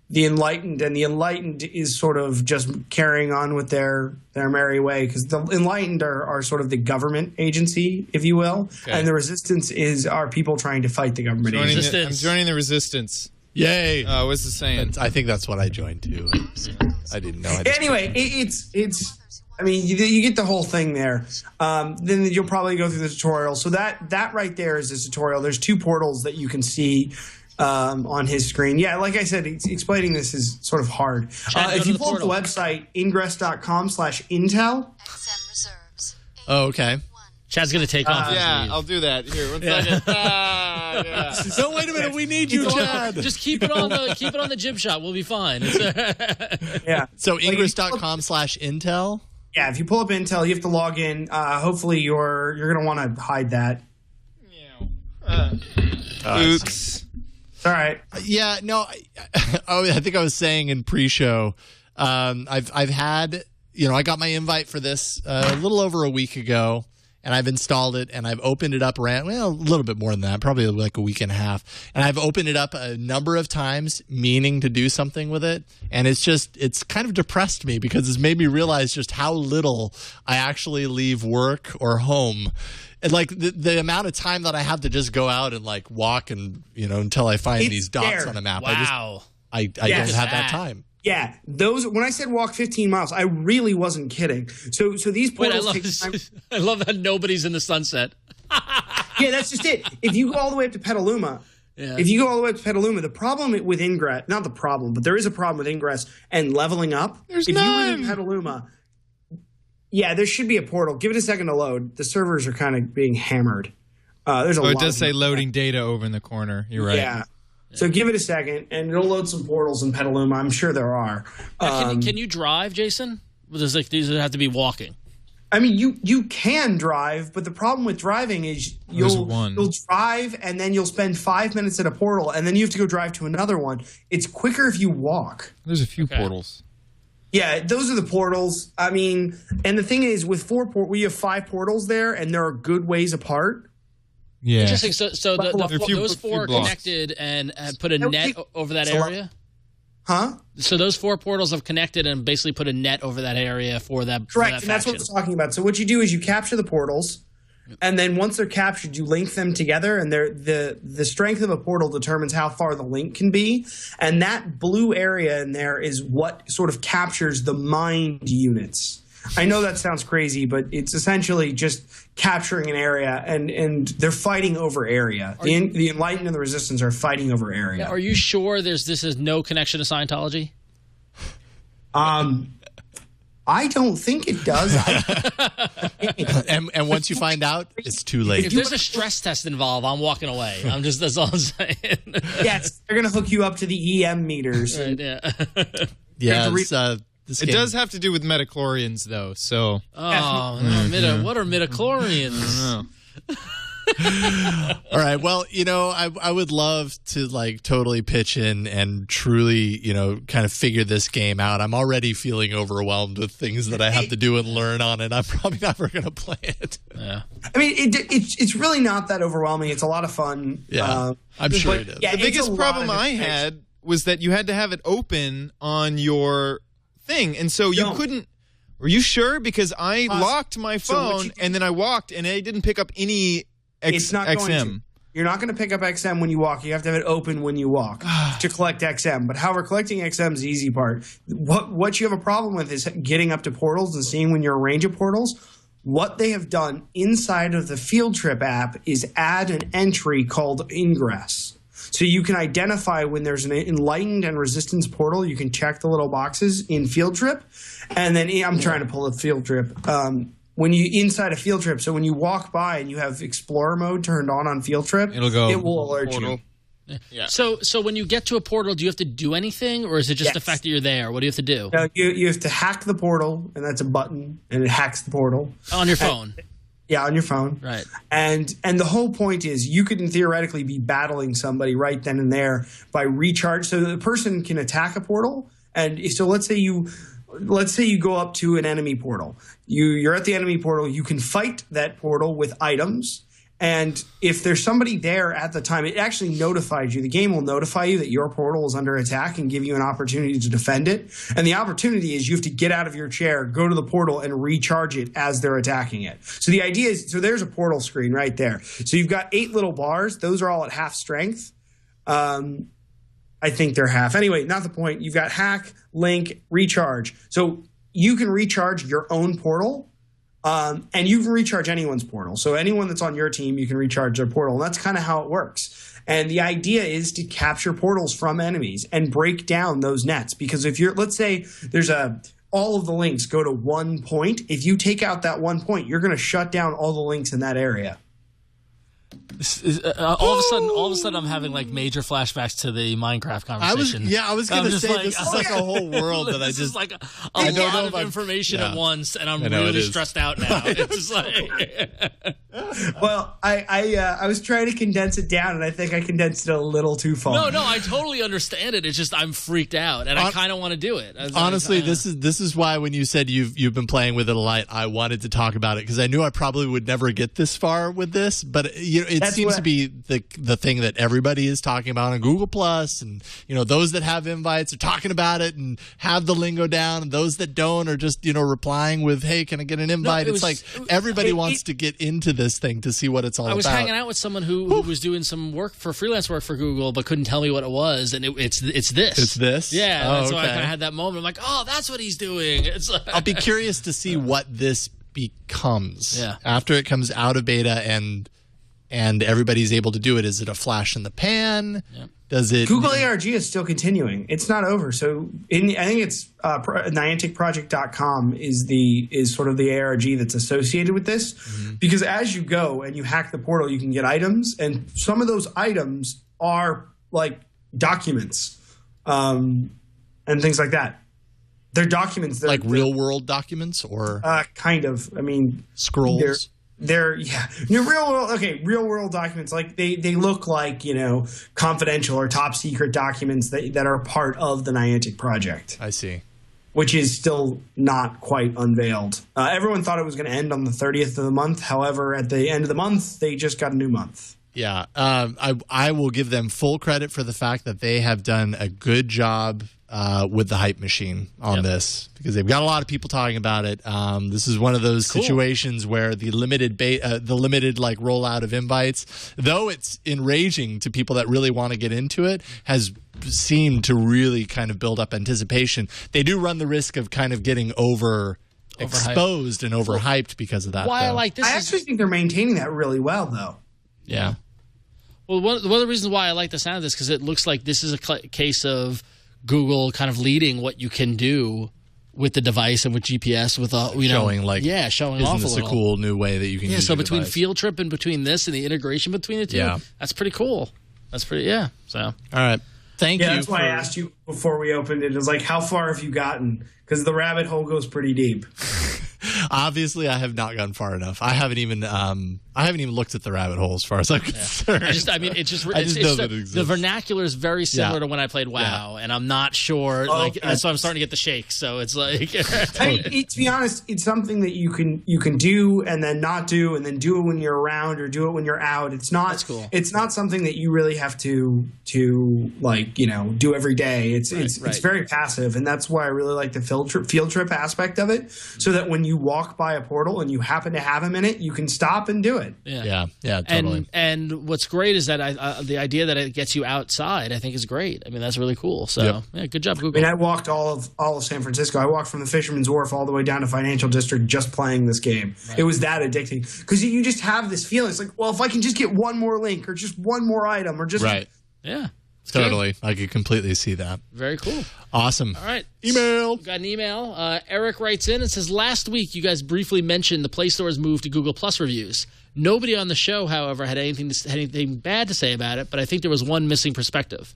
the Enlightened, and the Enlightened is sort of just carrying on with their merry way, because the Enlightened are sort of the government agency, if you will, and the Resistance are people trying to fight the government agency. I'm joining the Resistance. Yay! What's the saying? I think that's what I joined too. I didn't know. Anyway, it's. I mean, you get the whole thing there. Then you'll probably go through the tutorial. So that right there is a tutorial. There's 2 portals that you can see on his screen. Yeah, like I said, explaining this is sort of hard. If you pull up the website, ingress.com/intel. Oh, okay. Chad's going to take off. Yeah, I'll do that. Here, 1 second. Yeah. No, wait a minute. We need you, Chad. Just keep it on the jib shot. We'll be fine. Yeah. So ingress.com/intel. Yeah, if you pull up Intel, you have to log in. Hopefully, you're going to want to hide that. Oops. It's all right. Yeah, no. I think I was saying in pre-show, I've had, I got my invite for this a little over a week ago, and I've installed it, and I've opened it up a little bit more than that, probably like a week and a half. And I've opened it up a number of times, meaning to do something with it. And it's kind of depressed me because it's made me realize just how little I actually leave work or home. And like the amount of time that I have to just go out and like walk and, until I find these dots on a map. Wow. I don't have that time. Yeah, when I said walk 15 miles, I really wasn't kidding. So these portals take time. I love that nobody's in the sunset. Yeah, that's just it. If you go all the way up to Petaluma, the problem with Ingress, not the problem, but there is a problem with Ingress and leveling up. There's if none. you live in Petaluma, yeah, there should be a portal. Give it a second to load. The servers are kind of being hammered. There's a lot. It does say loading data over in the corner. You're right. Yeah. So give it a second, and it'll load some portals in Petaluma. I'm sure there are. Can you drive, Jason? These have to be walking. I mean, you can drive, but the problem with driving is you'll drive, and then you'll spend 5 minutes at a portal, and then you have to go drive to another one. It's quicker if you walk. There's a few portals. Yeah, those are the portals. I mean, and the thing is, with we have 5 portals there, and there are good ways apart. Yeah. Interesting. So those 4 are connected and put a net over that area? Huh? So those 4 portals have connected and basically put a net over that area for that. Correct, and that's what we're talking about. So what you do is you capture the portals, and then once they're captured, you link them together, and the strength of a portal determines how far the link can be, and that blue area in there is what sort of captures the mined units. I know that sounds crazy, but it's essentially just capturing an area, and they're fighting over area. The Enlightened and the Resistance are fighting over area. Yeah, are you sure this is no connection to Scientology? I don't think it does. And once you find out, it's too late. If there's a stress test involved, I'm walking away. That's all I'm saying. Yes, they're going to hook you up to the EM meters. Right, yeah. Yeah, it does have to do with metachlorians, though. So, what are midichlorians? All right. Well, I would love to totally pitch in and truly, kind of figure this game out. I'm already feeling overwhelmed with things that I have to do and learn on it. I'm probably never going to play it. Yeah. I mean, it's really not that overwhelming. It's a lot of fun. Yeah, I'm sure it is. Yeah, the biggest problem I had was that you had to have it open on your thing, and so you couldn't. Were you sure? Because I locked my phone and then I walked and I didn't pick up any XM. You're not going to pick up XM when you walk. You have to have it open when you walk to collect XM. But however, collecting XM is the easy part. What you have a problem with is getting up to portals and seeing when you're in range of portals. What they have done inside of the Field Trip app is add an entry called Ingress. So you can identify when there's an Enlightened and Resistance portal. You can check the little boxes in Field Trip. And then I'm trying to pull up Field Trip. When you inside a Field Trip, so when you walk by and you have Explorer mode turned on Field Trip, it will alert you. Yeah. So when you get to a portal, do you have to do anything, or is it just the fact that you're there? What do you have to do? You have to hack the portal, and that's a button, and it hacks the portal. On your phone? Yeah, on your phone. Right. And the whole point is you could theoretically be battling somebody right then and there by recharge. So the person can attack a portal, and so let's say you go up to an enemy portal. You're at the enemy portal. You can fight that portal with items. And if there's somebody there at the time, it actually notifies you. The game will notify you that your portal is under attack and give you an opportunity to defend it. And the opportunity is you have to get out of your chair, go to the portal, and recharge it as they're attacking it. So the idea is, so there's a portal screen right there. So you've got 8 little bars. Those are all at half strength. I I think they're half. Anyway, not the point. You've got hack, link, recharge. So you can recharge your own portal, and you can recharge anyone's portal. So anyone that's on your team, you can recharge their portal. And that's kind of how it works. And the idea is to capture portals from enemies and break down those nets. Because if you're, let's say there's all of the links go to one point. If you take out that one point, you're going to shut down all the links in that area. All of a sudden, I'm having like major flashbacks to the Minecraft conversation. I was going to say like, this is like a whole world that I just like a lot of information at once, and I'm really stressed out now. It's just like, well, I was trying to condense it down, and I think I condensed it a little too far. No, I totally understand it. It's just I'm freaked out, and I kind of want to do it. Honestly, this is why when you said you've been playing with it a lot, I wanted to talk about it because I knew I probably would never get this far with this, but it seems to be the thing that everybody is talking about on Google Plus, and those that have invites are talking about it and have the lingo down, and those that don't are just replying with, "Hey, can I get an invite?" It's like everybody wants to get into this thing to see what it's all about. I was hanging out with someone who was doing some freelance work for Google, but couldn't tell me what it was, and it's this. It's this? Yeah. So I kind of had that moment. I'm like, oh, that's what he's doing. It's like, I'll be curious to see what this becomes after it comes out of beta and everybody's able to do it. Is it a flash in the pan? Yep. Does it? Google ARG is still continuing. It's not over. So I think it's NianticProject.com is sort of the ARG that's associated with this, because as you go and you hack the portal, you can get items, and some of those items are like documents and things like that. They're documents. Like real world documents, or kind of. I mean, scrolls. They're real world documents. Like they look like confidential or top secret documents that are part of the Niantic project. I see. Which is still not quite unveiled. Everyone thought it was going to end on the 30th of the month. However, at the end of the month, they just got a new month. Yeah, I will give them full credit for the fact that they have done a good job with the hype machine on this, because they've got a lot of people talking about it. This is one of those situations where the limited rollout of invites, though it's enraging to people that really want to get into it, has seemed to really kind of build up anticipation. They do run the risk of kind of getting exposed and overhyped because of that. Why I like this? I actually think they're maintaining that really well, though. Yeah. Well, one of the reasons why I like the sound of this, because it looks like this is a case of Google kind of leading what you can do with the device and with GPS, with showing off a cool new way that you can use so your between device. Field Trip and between this and the integration between the two, that's pretty cool. That's pretty so. All right. Thank you. That's why I asked you before we opened it. Is like, how far have you gotten? Because the rabbit hole goes pretty deep. Obviously, I have not gone far enough. I haven't even looked at the rabbit hole as far as I'm concerned. The vernacular is very similar to when I played WoW, and I'm not sure. That's why I'm starting to get the shakes. So it's like, to be honest, it's something that you can do and then not do, and then do it when you're around or do it when you're out. It's not. That's cool. It's not something that you really have to do every day. It's very passive, and that's why I really like the field trip aspect of it. So that when you walk by a portal and you happen to have him in it, you can stop and do it. Yeah, totally. And what's great is that the idea that it gets you outside, I think, is great. I mean, that's really cool. So, good job, Google. I mean, I walked all of San Francisco. I walked from the Fisherman's Wharf all the way down to Financial District just playing this game. Right. It was that addicting because you just have this feeling. It's like, well, if I can just get one more link or just one more item or just Totally. I could completely see that. Very cool. Awesome. All right. Email. We've got an email. Eric writes in and says, last week you guys briefly mentioned the Play Store's move to Google Plus reviews. Nobody on the show, however, had anything bad to say about it, but I think there was one missing perspective.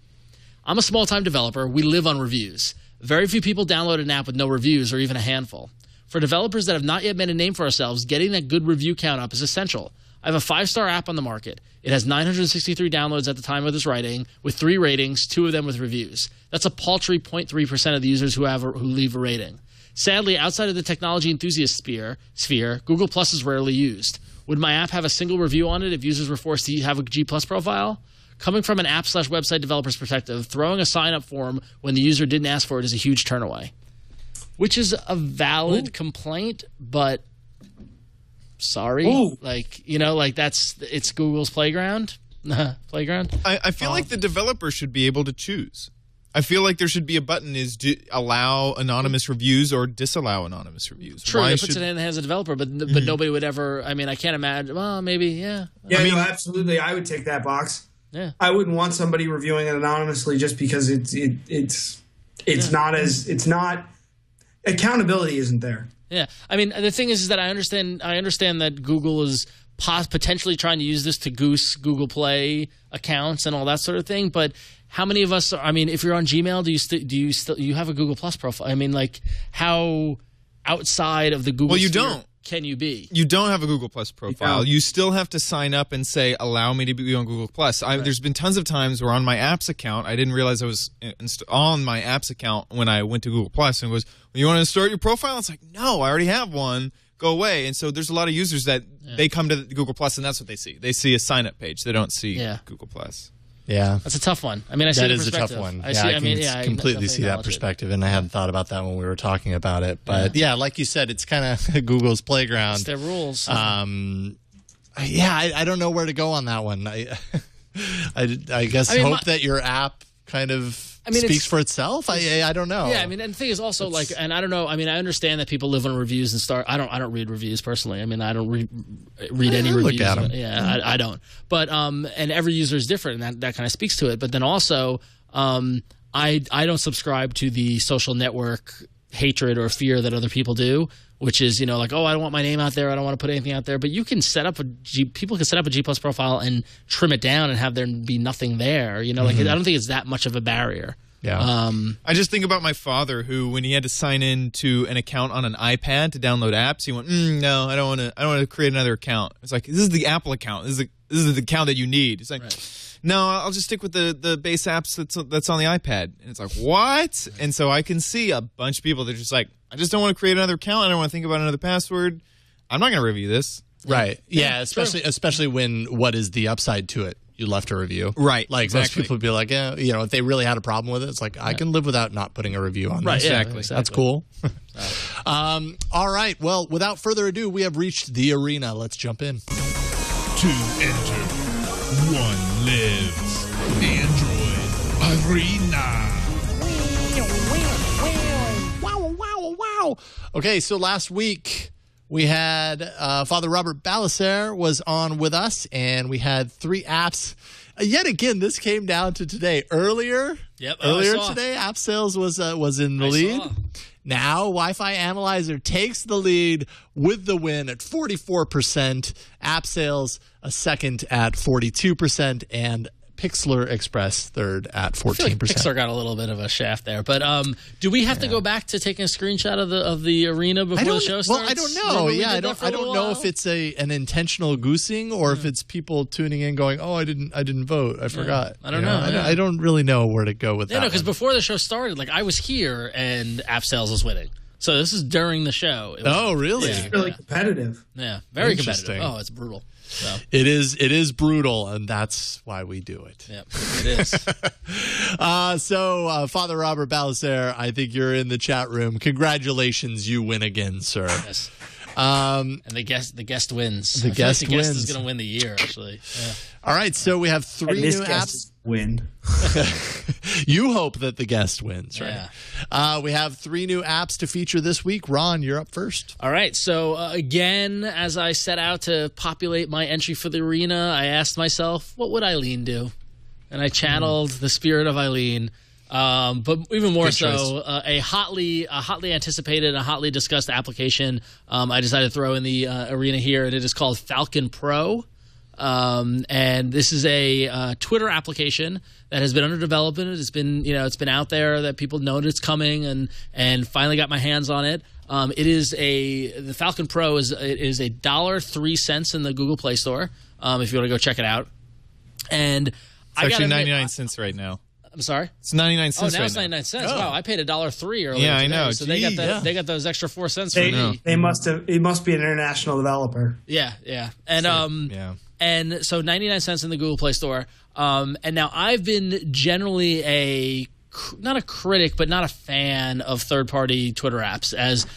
I'm a small-time developer. We live on reviews. Very few people download an app with no reviews, or even a handful. For developers that have not yet made a name for ourselves, getting that good review count up is essential. I have a 5-star app on the market. It has 963 downloads at the time of this writing, with 3 ratings, 2 of them with reviews. That's a paltry 0.3% of the users who leave a rating. Sadly, outside of the technology enthusiast sphere, Google Plus is rarely used. Would my app have a single review on it if users were forced to have a G Plus profile? Coming from an app/website developer's perspective, throwing a sign-up form when the user didn't ask for it is a huge turnaway. Which is a valid complaint, but sorry. Ooh. It's Google's playground. I feel like the developer should be able to choose. I feel like there should be a button allow anonymous reviews or disallow anonymous reviews. True, it puts it in the hands of the developer, but nobody would ever. I mean, I can't imagine. Well, maybe, yeah. Yeah, I mean, no, absolutely. I would take that box. Yeah, I wouldn't want somebody reviewing it anonymously just because it's not accountability isn't there. Yeah, I mean, the thing is that I understand that Google is potentially trying to use this to goose Google Play accounts and all that sort of thing, but how many of us I mean, if you're on Gmail, do you have a Google Plus profile? I mean, like, how outside of the Google sphere can you be? You don't have a Google Plus profile. You still have to sign up and say, allow me to be on Google Plus. Right. There's been tons of times where on my apps account, I didn't realize I was on my apps account when I went to Google Plus, and it was, well, you want to start your profile? It's like, no, I already have one. Go away. And so there's a lot of users that they come to Google Plus, and that's what they see. They see a sign-up page. They don't see Google Plus. Yeah, that's a tough one. I mean, I see that is a tough one. I completely see that perspective, and I hadn't thought about that when we were talking about it. But yeah, like you said, it's kind of Google's playground. It's their rules. I don't know where to go on that one. I guess hope that your app kind of speaks for itself. I don't know. Yeah, I mean, and the thing is also like, and I don't know. I mean, I understand that people live on reviews and start. I don't read reviews personally. I mean, I don't read any reviews. Look at them. Yeah, I don't. But and every user is different, and that kind of speaks to it. But then also, I don't subscribe to the social network hatred or fear that other people do, which is, like, oh, I don't want my name out there. I don't want to put anything out there. But you can set up people can set up a G Plus profile and trim it down and have there be nothing there. Like, I don't think it's that much of a barrier. Yeah. I just think about my father, who, when he had to sign in to an account on an iPad to download apps, he went, no, I don't want to create another account. It's like, this is the Apple account. This is the account that you need. It's like, no, I'll just stick with the base apps that's on the iPad. And it's like, what? And so I can see a bunch of people that are just like, I just don't want to create another account. I don't want to think about another password. I'm not going to review this. Right. Yeah, especially when what is the upside to it? You left a review. Right. Like, most people would be like, yeah, if they really had a problem with it, it's like, I can live without not putting a review on this. Yeah, exactly. That's cool. All right. Well, without further ado, we have reached the arena. Let's jump in. 2 enter, 1 lives. Android Arena. Wow. Okay, so last week we had Father Robert Balacer was on with us, and we had 3 apps. Yet again, this came down to today. Earlier today, app sales was in the lead. Now, Wi-Fi Analyzer takes the lead with the win at 44%. App sales a second at 42%, and Pixlr Express third at 14%. I feel like Pixlr got a little bit of a shaft there, but do we have to go back to taking a screenshot of the arena before the show starts? Well, I don't know. I don't know if it's an intentional goosing or if it's people tuning in going, "Oh, I didn't vote. I forgot." I don't know. I don't really know where to go with that. No, because before the show started, like, I was here and app sales was winning. So this is during the show. Oh, really? It's really competitive. Yeah, very competitive. Oh, it's brutal. So. It is brutal, and that's why we do it. Yep, it is. So, Father Robert Balacer, I think you're in the chat room. Congratulations, you win again, sir. Yes. And the guest wins. The guest wins. Is going to win the year, actually. Yeah. All right, so we have 3 new apps. Win. You hope that the guest wins, right? Yeah. We have 3 new apps to feature this week. Ron, you're up first. All right. So, again, as I set out to populate my entry for the arena, I asked myself, what would Eileen do? And I channeled the spirit of Eileen. But even more so, a hotly anticipated, a hotly discussed application I decided to throw in the arena here, and it is called Falcon Pro. And this is a Twitter application that has been under development. It's been out there that people know it's coming, and finally got my hands on it. The Falcon Pro is $1.03 in the Google Play Store. If you want to go check it out, and it's actually 99 cents right now. I'm sorry? It's 99 cents. Oh, now it's 99 cents. Oh. Wow, I paid $1.03 earlier. Yeah, I know. So they got those extra 4 cents for me. It must be an international developer. Yeah. And and so 99 cents in the Google Play Store. And now I've been generally not a critic, but not a fan of third-party Twitter apps, as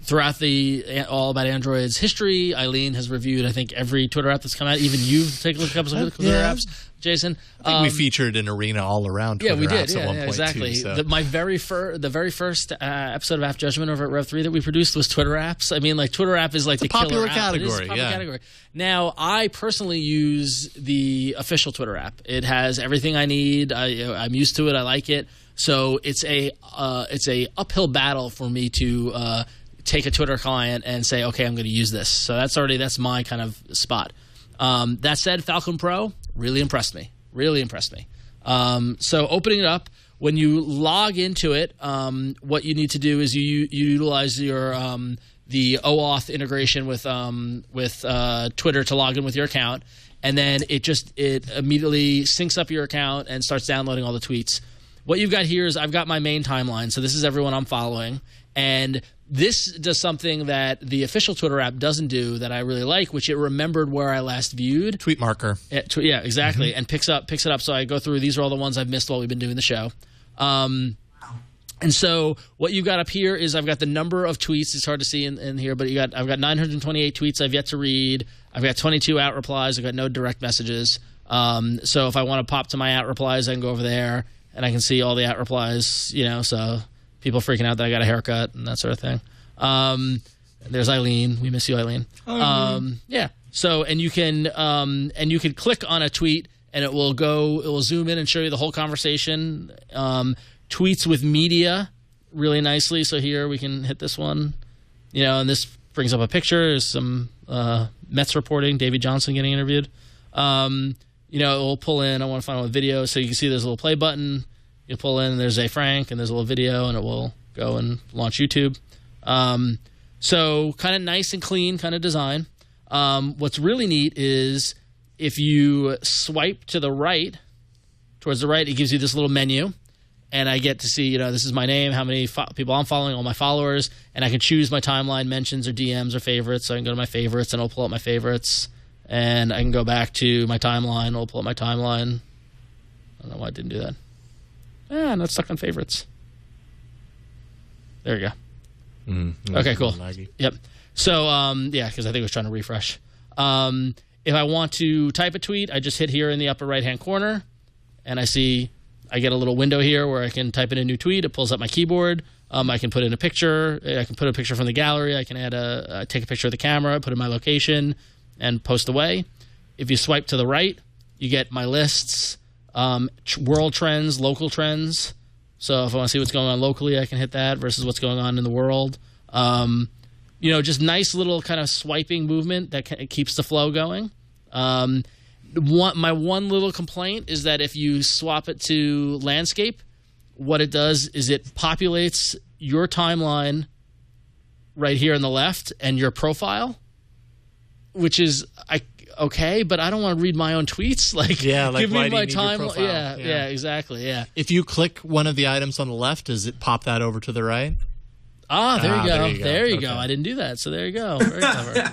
throughout the All About Android's history, Eileen has reviewed, I think, every Twitter app that's come out. Even you've taken a look at a couple of Twitter apps, Jason. I think we featured an arena all around Twitter we did. apps at one point, exactly. too. So. The very first episode of App Judgment over at Rev3 that we produced was Twitter apps. I mean, like, Twitter app is like the popular killer category. It is a popular category. Now, I personally use the official Twitter app. It has everything I need. I'm used to it. I like it. So it's a uphill battle for me to take a Twitter client and say, okay, I'm going to use this. So that's my kind of spot. That said, Falcon Pro really impressed me. So opening it up, when you log into it, what you need to do is you utilize your the OAuth integration with Twitter to log in with your account, and then it immediately syncs up your account and starts downloading all the tweets. What you've got here is I've got my main timeline, so this is everyone I'm following, and this does something that the official Twitter app doesn't do that I really like, which it remembered where I last viewed. Tweet marker. Yeah, exactly, and picks it up. So I go through, these are all the ones I've missed while we've been doing the show. And so what you've got up here is I've got the number of tweets. It's hard to see in here, but I've got 928 tweets I've yet to read. I've got 22 out replies. I've got no direct messages. So if I want to pop to my out replies, I can go over there and I can see all the out replies, so people freaking out that I got a haircut and that sort of thing. There's Eileen. We miss you, Eileen. Yeah. So, and you can click on a tweet and it will zoom in and show you the whole conversation. Tweets with media really nicely. So here we can hit this one, and this brings up a picture. There's some Mets reporting, Davey Johnson getting interviewed. It will pull in, I want to find a video. So you can see there's a little play button. You pull in, there's a Frank, and there's a little video, and it will go and launch YouTube. So kind of nice and clean kind of design. What's really neat is if you swipe to the right, towards the right, it gives you this little menu. And I get to see, this is my name, how many people I'm following, all my followers, and I can choose my timeline mentions or DMs or favorites. So I can go to my favorites, and it'll pull up my favorites, and I can go back to my timeline. It'll pull up my timeline. I don't know why I didn't do that. No, it's stuck on favorites. There you go. Okay, cool. Yep. So, because I think it was trying to refresh. If I want to type a tweet, I just hit here in the upper right-hand corner, and I get a little window here where I can type in a new tweet. It pulls up my keyboard. I can put in a picture. I can put a picture from the gallery. I can take a picture of the camera, put in my location, and post away. If you swipe to the right, you get my lists, world trends, local trends. So if I want to see what's going on locally, I can hit that versus what's going on in the world. Just nice little kind of swiping movement that keeps the flow going. My one little complaint is that if you swap it to landscape, what it does is it populates your timeline right here on the left and your profile, which is okay, but I don't want to read my own tweets. Give me my timeline. Yeah, exactly. Yeah. If you click one of the items on the left, does it pop that over to the right? There you go. I didn't do that, so there you go. Very clever.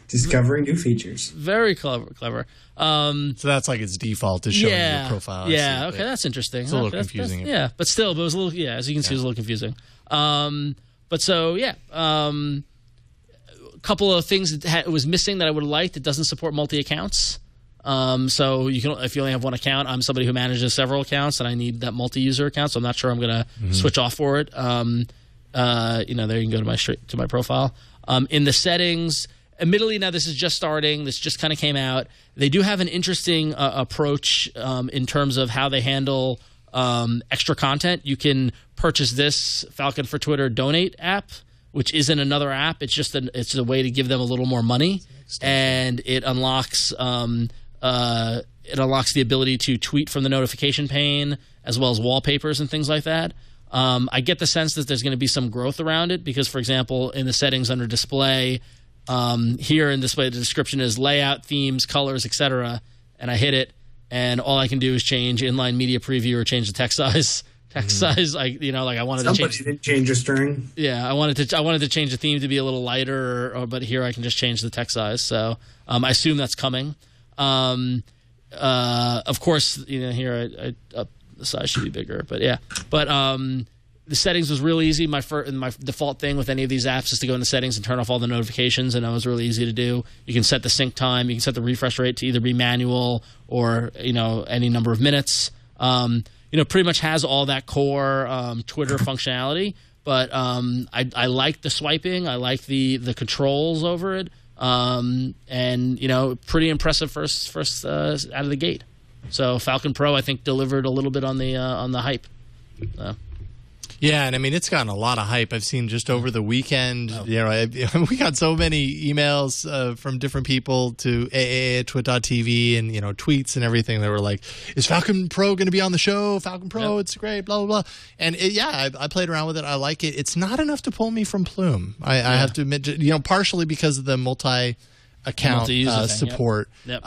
Discovering new features. Very clever. So that's like its default is showing your profile. Yeah, okay, that's interesting. It's a little confusing. But still, it was a little, as you can see, it was a little confusing. A couple of things that was missing that I would have liked. It doesn't support multi-accounts. So you can, if you only have one account, I'm somebody who manages several accounts, and I need that multi-user account, so I'm not sure I'm going to switch off for it. There you can go to my profile. In the settings, admittedly, now this is just starting. This just kind of came out. They do have an interesting approach in terms of how they handle extra content. You can purchase this Falcon for Twitter Donate app, which isn't another app. It's just it's a way to give them a little more money, and it unlocks the ability to tweet from the notification pane as well as wallpapers and things like that. I get the sense that there's going to be some growth around it because, for example, in the settings under display. Here in display, the description is layout, themes, colors, etc. And I hit it, and all I can do is change inline media preview or change the text size. Size, I wanted to change. Somebody did change a string. Yeah, I wanted to change the theme to be a little lighter, but here I can just change the text size. So I assume that's coming. Of course, here the size should be bigger, but yeah. But The settings was real easy. My default thing with any of these apps is to go into settings and turn off all the notifications, and that was really easy to do. You can set the sync time. You can set the refresh rate to either be manual or any number of minutes. Pretty much has all that core Twitter functionality. But I like the swiping. I like the controls over it. Pretty impressive first out of the gate. So Falcon Pro, I think, delivered a little bit on the hype. Yeah, and I mean, it's gotten a lot of hype. I've seen just over the weekend, we got so many emails from different people to AA@twit.tv and, tweets and everything that were like, is Falcon Pro going to be on the show? Falcon Pro, It's great, blah, blah, blah. And I played around with it. I like it. It's not enough to pull me from Plume. I have to admit, partially because of the multi-account support. Yep.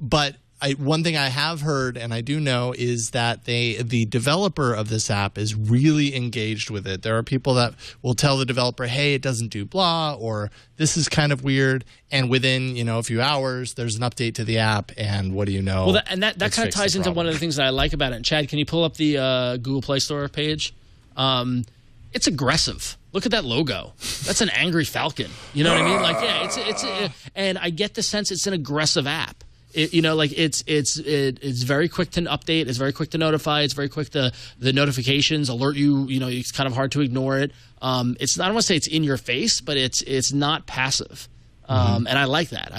But one thing I have heard, and I do know, is that the developer of this app is really engaged with it. There are people that will tell the developer, hey, it doesn't do blah, or this is kind of weird. And within, a few hours, there's an update to the app, and what do you know? Well, that kind of ties into one of the things that I like about it. And Chad, can you pull up the Google Play Store page? It's aggressive. Look at that logo. That's an angry falcon. You know what I mean? Like, yeah, and I get the sense it's an aggressive app. It's very quick to update. It's very quick to notify. It's very quick to the notifications alert you. It's kind of hard to ignore it. It's not, I don't want to say it's in your face, but it's not passive. And I like that.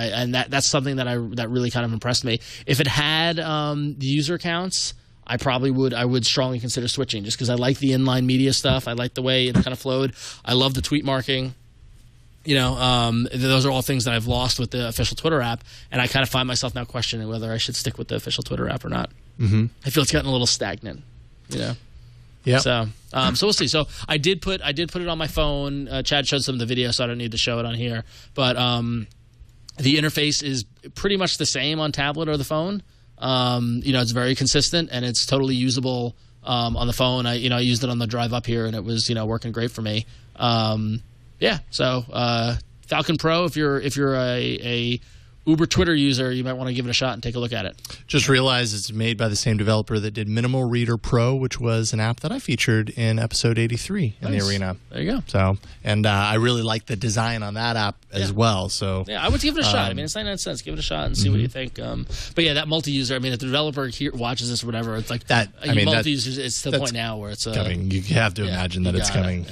That's something that really kind of impressed me. If it had the user counts, I would strongly consider switching, just because I like the inline media stuff. I like the way it kind of flowed. I love the tweet marking. Those are all things that I've lost with the official Twitter app, and I kind of find myself now questioning whether I should stick with the official Twitter app or not. Mm-hmm. I feel it's gotten a little stagnant. Yeah. So we'll see. So I did put it on my phone. Chad showed some of the video, so I don't need to show it on here. But the interface is pretty much the same on tablet or the phone. It's very consistent and it's totally usable on the phone. I used it on the drive up here, and it was working great for me. So Falcon Pro, if you're a Uber Twitter user, you might want to give it a shot and take a look at it. Just realized it's made by the same developer that did Minimal Reader Pro, which was an app that I featured in episode 83 in the arena. There you go. So, and I really like the design on that app as well. So yeah, I would give it a shot. I mean, it's 99 cents. Give it a shot and see what you think. But yeah, that multi-user. I mean, if the developer watches this or whatever, it's like that. Multi-users. It's to the point now where it's coming. You have to imagine that it's coming.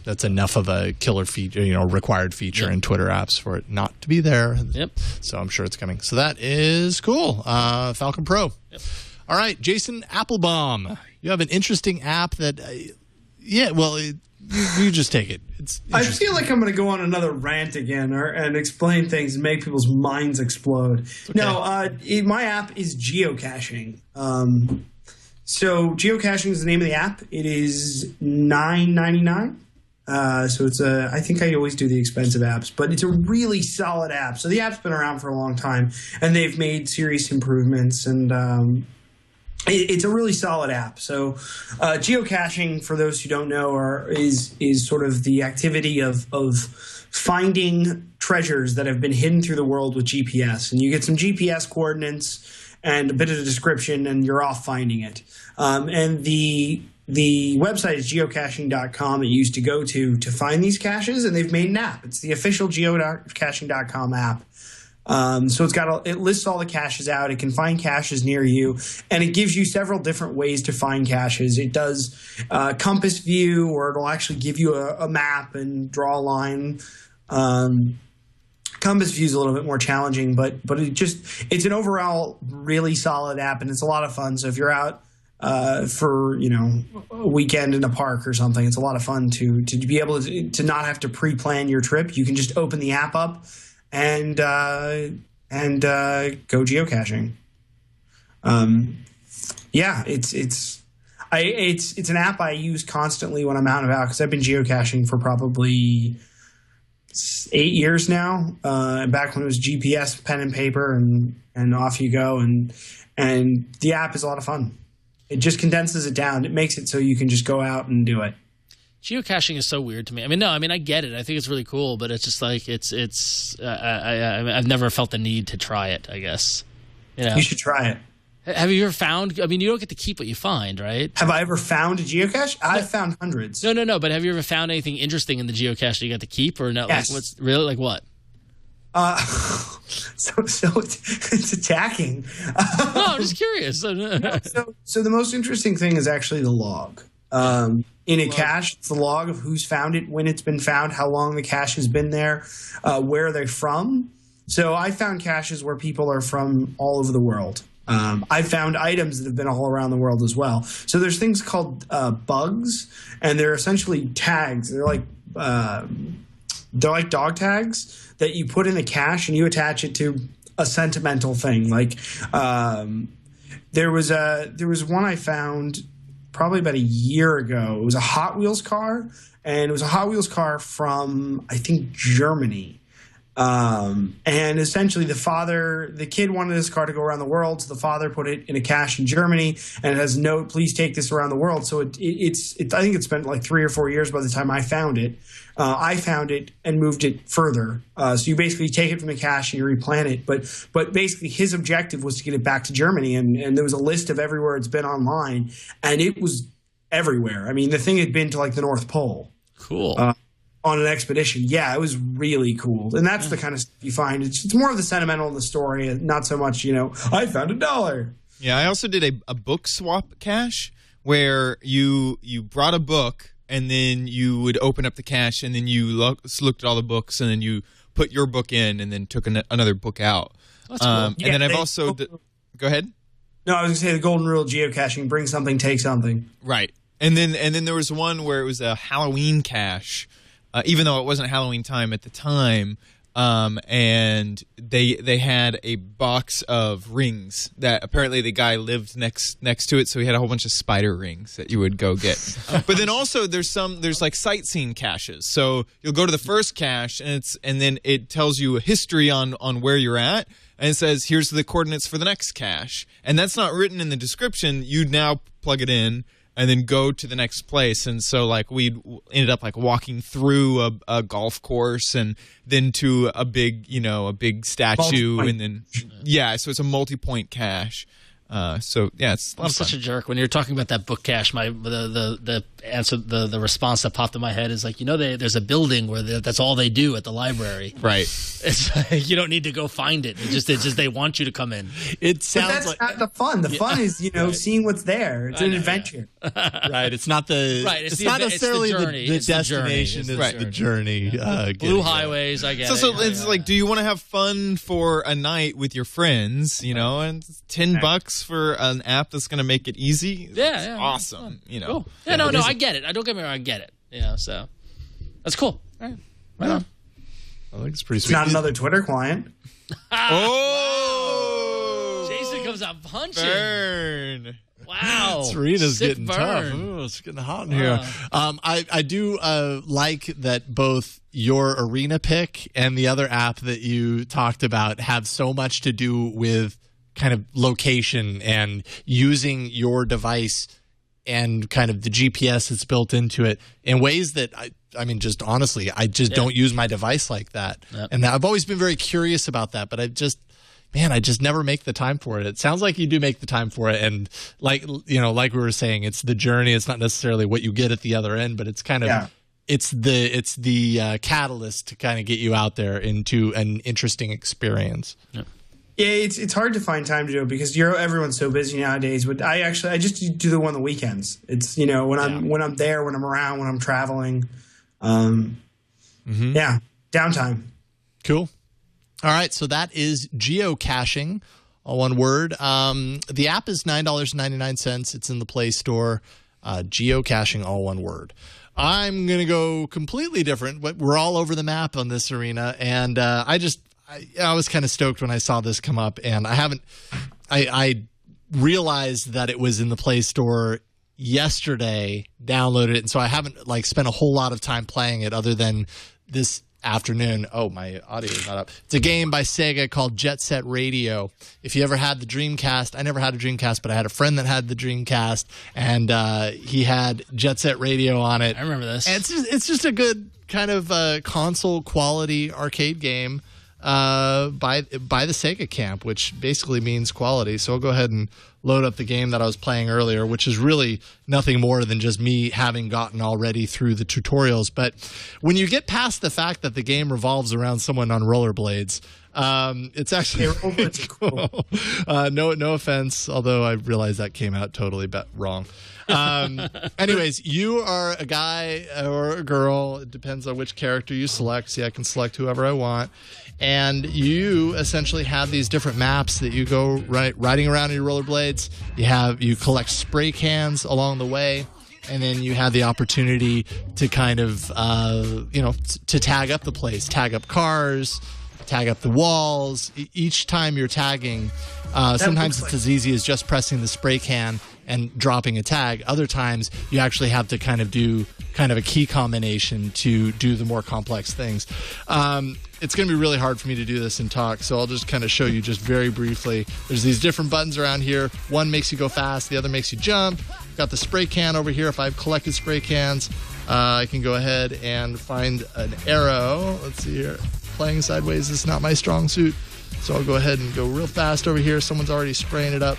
That's enough of a killer feature, required feature in Twitter apps for it not to be there. Yep. So I'm sure it's coming. So that is cool. Falcon Pro. Yep. All right, Jason Appelbaum. You have an interesting app that, you just take it. I feel like I'm going to go on another rant again and explain things and make people's minds explode. Okay. No, my app is Geocaching. So Geocaching is the name of the app. It is $9.99. So it's I think I always do the expensive apps, but it's a really solid app. So the app's been around for a long time, and they've made serious improvements, and it's a really solid app. So geocaching, for those who don't know, is sort of the activity of finding treasures that have been hidden through the world with GPS, and you get some GPS coordinates and a bit of a description, and you're off finding it. And the website is geocaching.com. It used to go to find these caches, and they've made an app. It's the official geocaching.com app. So it lists all the caches out. It can find caches near you, and it gives you several different ways to find caches. It does compass view, or it'll actually give you a map and draw a line. Compass view is a little bit more challenging, but it's an overall really solid app, and it's a lot of fun. So if you're out for a weekend in a park or something, it's a lot of fun to be able to not have to pre-plan your trip. You can just open the app up and go geocaching. It's an app I use constantly when I'm out and about, because I've been geocaching for probably 8 years now. Back when it was GPS, pen and paper, and off you go. And the app is a lot of fun. It just condenses it down. It makes it so you can just go out and do it. Geocaching is so weird to me. I get it. I think it's really cool, but it's just like I've never felt the need to try it, I guess. You should try it. Have you ever found? I mean, you don't get to keep what you find, right? Have I ever found a geocache? I've found hundreds. No. But have you ever found anything interesting in the geocache that you got to keep, or no? Yes. Like, what's really like what? So it's attacking. No, I'm just curious. So the most interesting thing is actually the log. In a cache, it's the log of who's found it, when it's been found, how long the cache has been there, where they're from. So I found caches where people are from all over the world. I found items that have been all around the world as well. So there's things called bugs, and they're essentially tags. They're like dog tags that you put in a cache and you attach it to a sentimental thing. Like there was one I found probably about a year ago. It was a Hot Wheels car, and it was a Hot Wheels car from, I think, Germany. And essentially the kid wanted his car to go around the world, so the father put it in a cache in Germany, and it has note, please take this around the world. So it's I think it's been like 3 or 4 years by the time I found it. I found it and moved it further. So you basically take it from the cache and you replant it. But basically his objective was to get it back to Germany, and there was a list of everywhere it's been online, and it was everywhere. I mean, the thing had been to like the North Pole. Cool. On an expedition. Yeah, it was really cool. And that's the kind of stuff you find. It's more of the sentimental in the story, not so much, I found $1. Yeah, I also did a book swap cache where you brought a book and then you would open up the cache and then you looked at all the books and then you put your book in and then took another book out. That's cool. And then I've also go ahead. No, I was going to say the golden rule of geocaching: bring something, take something. Right. And then there was one where it was a Halloween cache. Even though it wasn't Halloween time at the time, and they had a box of rings that apparently the guy lived next to it, so he had a whole bunch of spider rings that you would go get. But then also there's like sightseeing caches. So you'll go to the first cache and then it tells you a history on where you're at, and it says here's the coordinates for the next cache, and that's not written in the description. You now plug it in and then go to the next place. And so like we ended up like walking through a golf course and then to a big statue. Multi-point. And then, so it's a multi-point cache. So yeah, it's a lot I'm of fun. such a jerk when you're talking about that book cache. The answer, the response that popped in my head is like, there's a building where that's all they do at the library. Right. It's like, you don't need to go find it. It's just they want you to come in. It But sounds that's like not the fun. The fun is, seeing what's there. It's an adventure. right. It's not the. Right, It's the not journey. necessarily the It's the journey. destination. It's It's the the journey. Blue getting highways. I get it. So it's like, do you want to have fun for a night with your friends? And it's $10 for an app that's going to make it easy. Yeah, It's awesome. Cool. Yeah, no, I get it. I don't get me wrong, I get it. So that's cool. All right. Right on. I think it's pretty It's sweet. not another Twitter client. Oh! Jason comes out punching. Burn. Wow. Serena's Sick getting burn. tough. Ooh, it's getting hot in here. I do like that both your arena pick and the other app that you talked about have so much to do with kind of location and using your device and kind of the GPS that's built into it in ways that I mean, just honestly, I just don't use my device like that. Yep. And I've always been very curious about that, but I just never make the time for it. It sounds like you do make the time for it. And like we were saying, it's the journey. It's not necessarily what you get at the other end, but it's kind of, it's the catalyst to kind of get you out there into an interesting experience. Yep. Yeah, it's hard to find time to do it because everyone's so busy nowadays. But I just do the one on the weekends. It's when I'm there, when I'm around, when I'm traveling. Yeah, downtime. Cool. All right, so that is geocaching, all one word. The app is $9.99. It's in the Play Store. Geocaching, all one word. I'm going to go completely different, but we're all over the map on this arena, and I was kind of stoked when I saw this come up, and I realized that it was in the Play Store yesterday, downloaded it, and so I haven't spent a whole lot of time playing it other than this afternoon. Oh, my audio is not up. It's a game by Sega called Jet Set Radio. If you ever had the Dreamcast, I never had a Dreamcast, but I had a friend that had the Dreamcast, and he had Jet Set Radio on it. I remember this. And it's just a good kind of console quality arcade game by the Sega camp, which basically means quality. So I'll go ahead and load up the game that I was playing earlier, which is really nothing more than just me having gotten already through the tutorials. But when you get past the fact that the game revolves around someone on rollerblades, it's actually really cool. No offense, although I realize that came out totally wrong. Anyways, you are a guy or a girl. It depends on which character you select. See, I can select whoever I want. And you essentially have these different maps that you go riding around in your rollerblades. You collect spray cans along the way. And then you have the opportunity to kind of, to tag up the place, tag up cars, tag up the walls. Each time you're tagging, sometimes it's as easy as just pressing the spray can and dropping a tag. Other times you actually have to kind of do kind of a key combination to do the more complex things. It's going to be really hard for me to do this in talk, so I'll just kind of show you just very briefly. There's these different buttons around here. One makes you go fast, the other makes you jump. Got the spray can over here. If I've collected spray cans, I can go ahead and find an arrow. Let's see here. Playing sideways is not my strong suit, so I'll go ahead and go real fast over here. Someone's already spraying it up,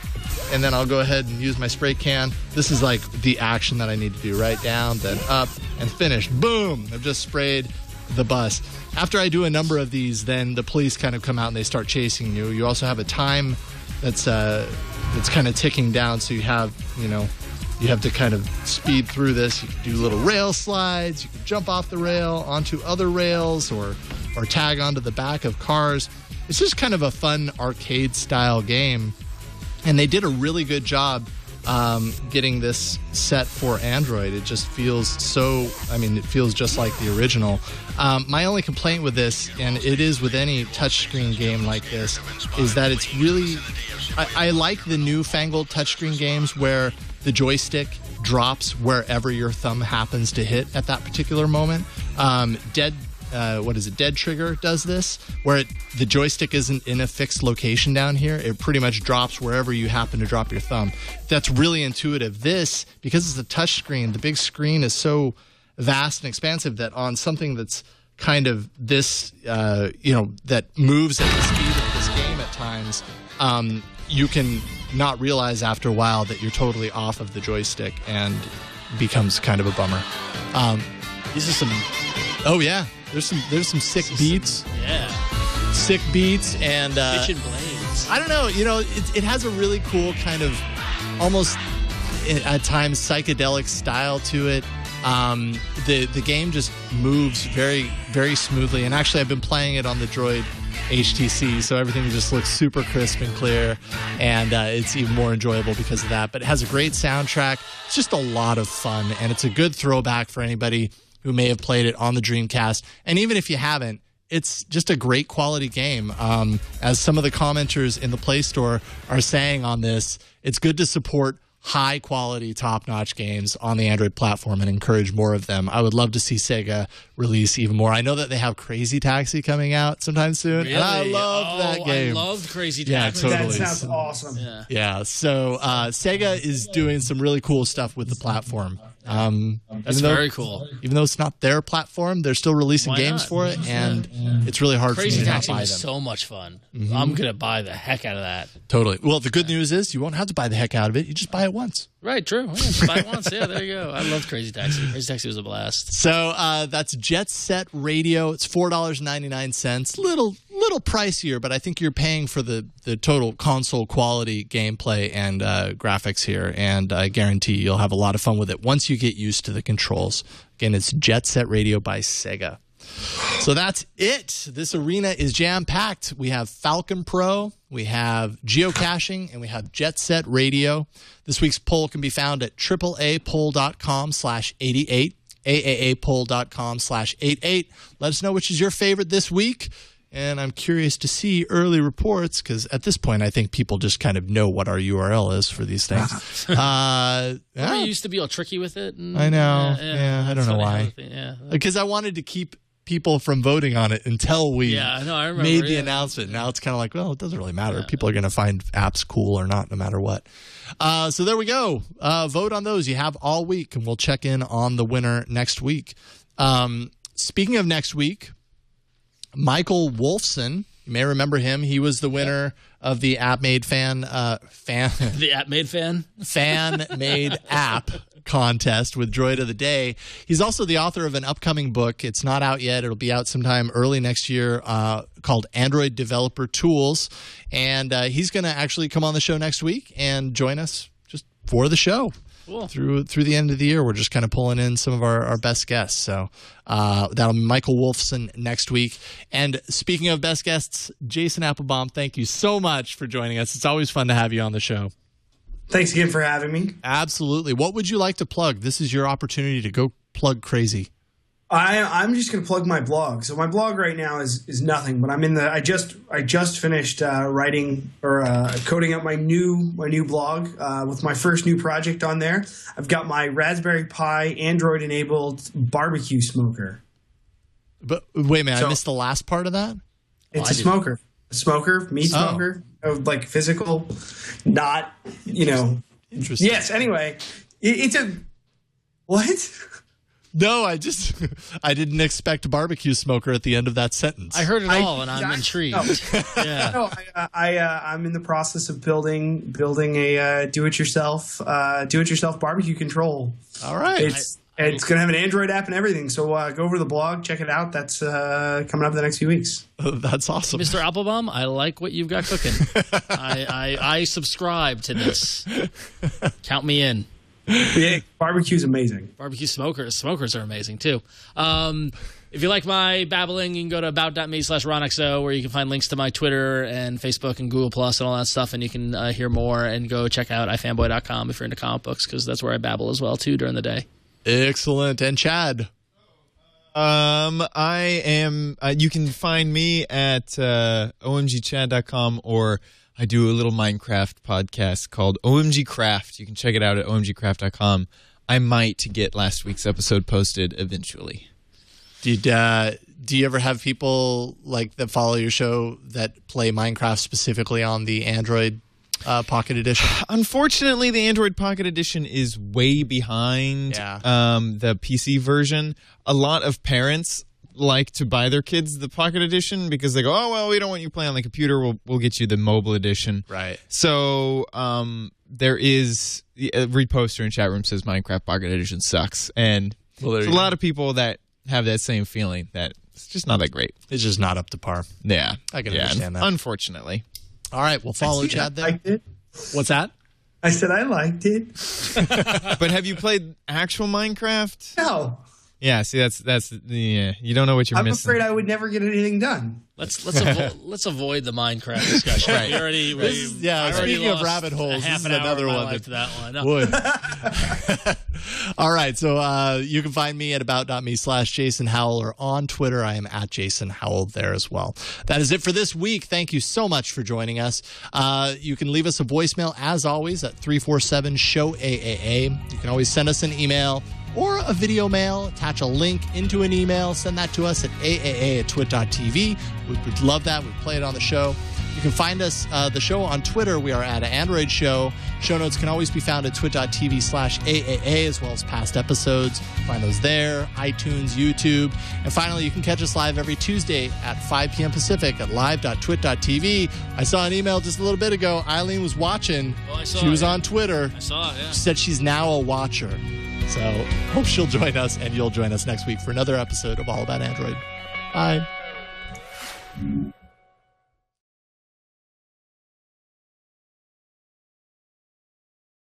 and then I'll go ahead and use my spray can. This is like the action that I need to do. Right down, then up, and finish. Boom! I've just sprayed the bus. After I do a number of these, then the police kind of come out and they start chasing you. You also have a time that's kind of ticking down, so you have to kind of speed through this. You can do little rail slides. You can jump off the rail onto other rails or tag onto the back of cars. It's just kind of a fun arcade-style game. And they did a really good job getting this set for Android. It just feels it feels just like the original. My only complaint with this, and it is with any touchscreen game like this, is that it's really... I like the newfangled touchscreen games where the joystick drops wherever your thumb happens to hit at that particular moment. Dead Trigger does this, where the joystick isn't in a fixed location down here. It pretty much drops wherever you happen to drop your thumb. That's really intuitive. This, because it's a touch screen, the big screen is so vast and expansive that on something that's kind of this, that moves at the speed of this game at times, you can not realize after a while that you're totally off of the joystick, and becomes kind of a bummer. These are some... Oh, yeah. There's some sick beats. Yeah. Sick beats and... Kitchen blades. I don't know. It has a really cool kind of almost at times psychedelic style to it. The game just moves very, very smoothly. And actually, I've been playing it on the Droid HTC, so everything just looks super crisp and clear, and it's even more enjoyable because of that. But it has a great soundtrack. It's just a lot of fun, and it's a good throwback for anybody who may have played it on the Dreamcast. And even if you haven't, it's just a great quality game. As some of the commenters in the Play Store are saying on this, it's good to support high-quality, top-notch games on the Android platform and encourage more of them. I would love to see Sega release even more. I know that they have Crazy Taxi coming out sometime soon. Really? And I love that game. I loved Crazy Taxi. Yeah, totally. That sounds awesome. Yeah, so Sega is doing some really cool stuff with the platform. That's very cool. Even though it's not their platform, they're still releasing games for it, and it's really hard Crazy for me to not Taxi buy them. was so much fun. I'm going to buy the heck out of that. Totally. Well, the good news is you won't have to buy the heck out of it. You just buy it once. Right, true. Yeah, buy it once. Yeah, there you go. I love Crazy Taxi. Crazy Taxi was a blast. So that's Jet Set Radio. It's $4.99. Little pricier, but I think you're paying for the total console quality gameplay and graphics here, and I guarantee you'll have a lot of fun with it once you get used to the controls. Again, it's Jet Set Radio by Sega. So that's it. This arena is jam-packed. We have Falcon Pro, we have geocaching, and we have Jet Set Radio. This week's poll can be found at AAApoll.com/88, AAApoll.com/88. Let us know which is your favorite this week. And I'm curious to see early reports, because at this point, I think people just kind of know what our URL is for these things. I used to be all tricky with it. And, I know. I don't know why. Yeah. Because I wanted to keep people from voting on it until we I remember, made the announcement. Now it's kind of like, well, it doesn't really matter. People are going to find apps cool or not, no matter what. So there we go. Vote on those. You have all week, and we'll check in on the winner next week. Speaking of next week, Michael Wolfson, You may remember him. He was the winner of the App Made The App Made Fan Made App contest with Droid of the Day. He's also the author of an upcoming book. It's not out yet. It'll be out sometime early next year called Android Developer Tools. And he's going to actually come on the show next week and join us just for the show. Cool. Through the end of the year, we're just kind of pulling in some of our best guests. So that'll be Michael Wolfson next week. And speaking of best guests, Jason Appelbaum, thank you so much for joining us. It's always fun to have you on the show. Thanks again for having me. Absolutely. What would you like to plug? This is your opportunity to go plug crazy. I'm just going to plug my blog. So my blog right now is nothing, but I'm in the. I just finished writing or coding up my new blog with my first new project on there. I've got my Raspberry Pi Android enabled barbecue smoker. But wait a minute, I missed the last part of that. It's a smoker, meat smoker, like physical, not Interesting. Yes. Anyway, it's a what? No, I didn't expect a barbecue smoker at the end of that sentence. I heard it all, and I'm intrigued. Yeah. No, I'm in the process of building a do-it-yourself barbecue control. All right. It's going to have an Android app and everything. So go over to the blog, check it out. That's coming up in the next few weeks. That's awesome. Mr. Appelbaum, I like what you've got cooking. I subscribe to this. Count me in. Yeah, barbecue's amazing. Barbecue smokers are amazing too. If you like my babbling, you can go to about.me/RonXO, where you can find links to my Twitter and Facebook and Google Plus and all that stuff, and you can hear more and go check out ifanboy.com if you're into comic books, because that's where I babble as well too during the day. Excellent. And Chad? I am. You can find me at omgchad.com, or I do a little Minecraft podcast called OMG Craft. You can check it out at omgcraft.com. I might get last week's episode posted eventually. Do you ever have people like that follow your show that play Minecraft specifically on the Android Pocket Edition? Unfortunately, the Android Pocket Edition is way behind the PC version. A lot of parents like to buy their kids the Pocket Edition because they go, oh, well, we don't want you playing on the computer. We'll get you the mobile edition. Right. So there is a reposter in chat room says Minecraft Pocket Edition sucks. And there's a lot of people that have that same feeling that it's just not that great. It's just not up to par. Yeah. I can understand that. Unfortunately. All right. We'll follow Chad there. Liked it. What's that? I said I liked it. But have you played actual Minecraft? No. Yeah, see, that's you don't know what you're missing. I'm afraid I would never get anything done. Let's avoid the Minecraft discussion. Right. Speaking of rabbit holes, half this an is hour another of my one life to that one. No. would. All right, so you can find me at about.me/Jason Howell, or on Twitter. I am at Jason Howell there as well. That is it for this week. Thank you so much for joining us. You can leave us a voicemail, as always, at 347-SHOW-AAA. You can always send us an email or a video mail, attach a link into an email, send that to us at aaa@twit.tv. We would love that. We'd play it on the show. You can find us, the show, on Twitter. We are at Android Show. Show notes can always be found at twit.tv/AAA, as well as past episodes. Find those there, iTunes, YouTube. And finally, you can catch us live every Tuesday at 5 p.m. Pacific at live.twit.tv. I saw an email just a little bit ago. Eileen was watching. Oh, I saw she was it. on Twitter. I saw it, yeah. She said she's now a watcher. So hope she'll join us, and you'll join us next week for another episode of All About Android. Bye.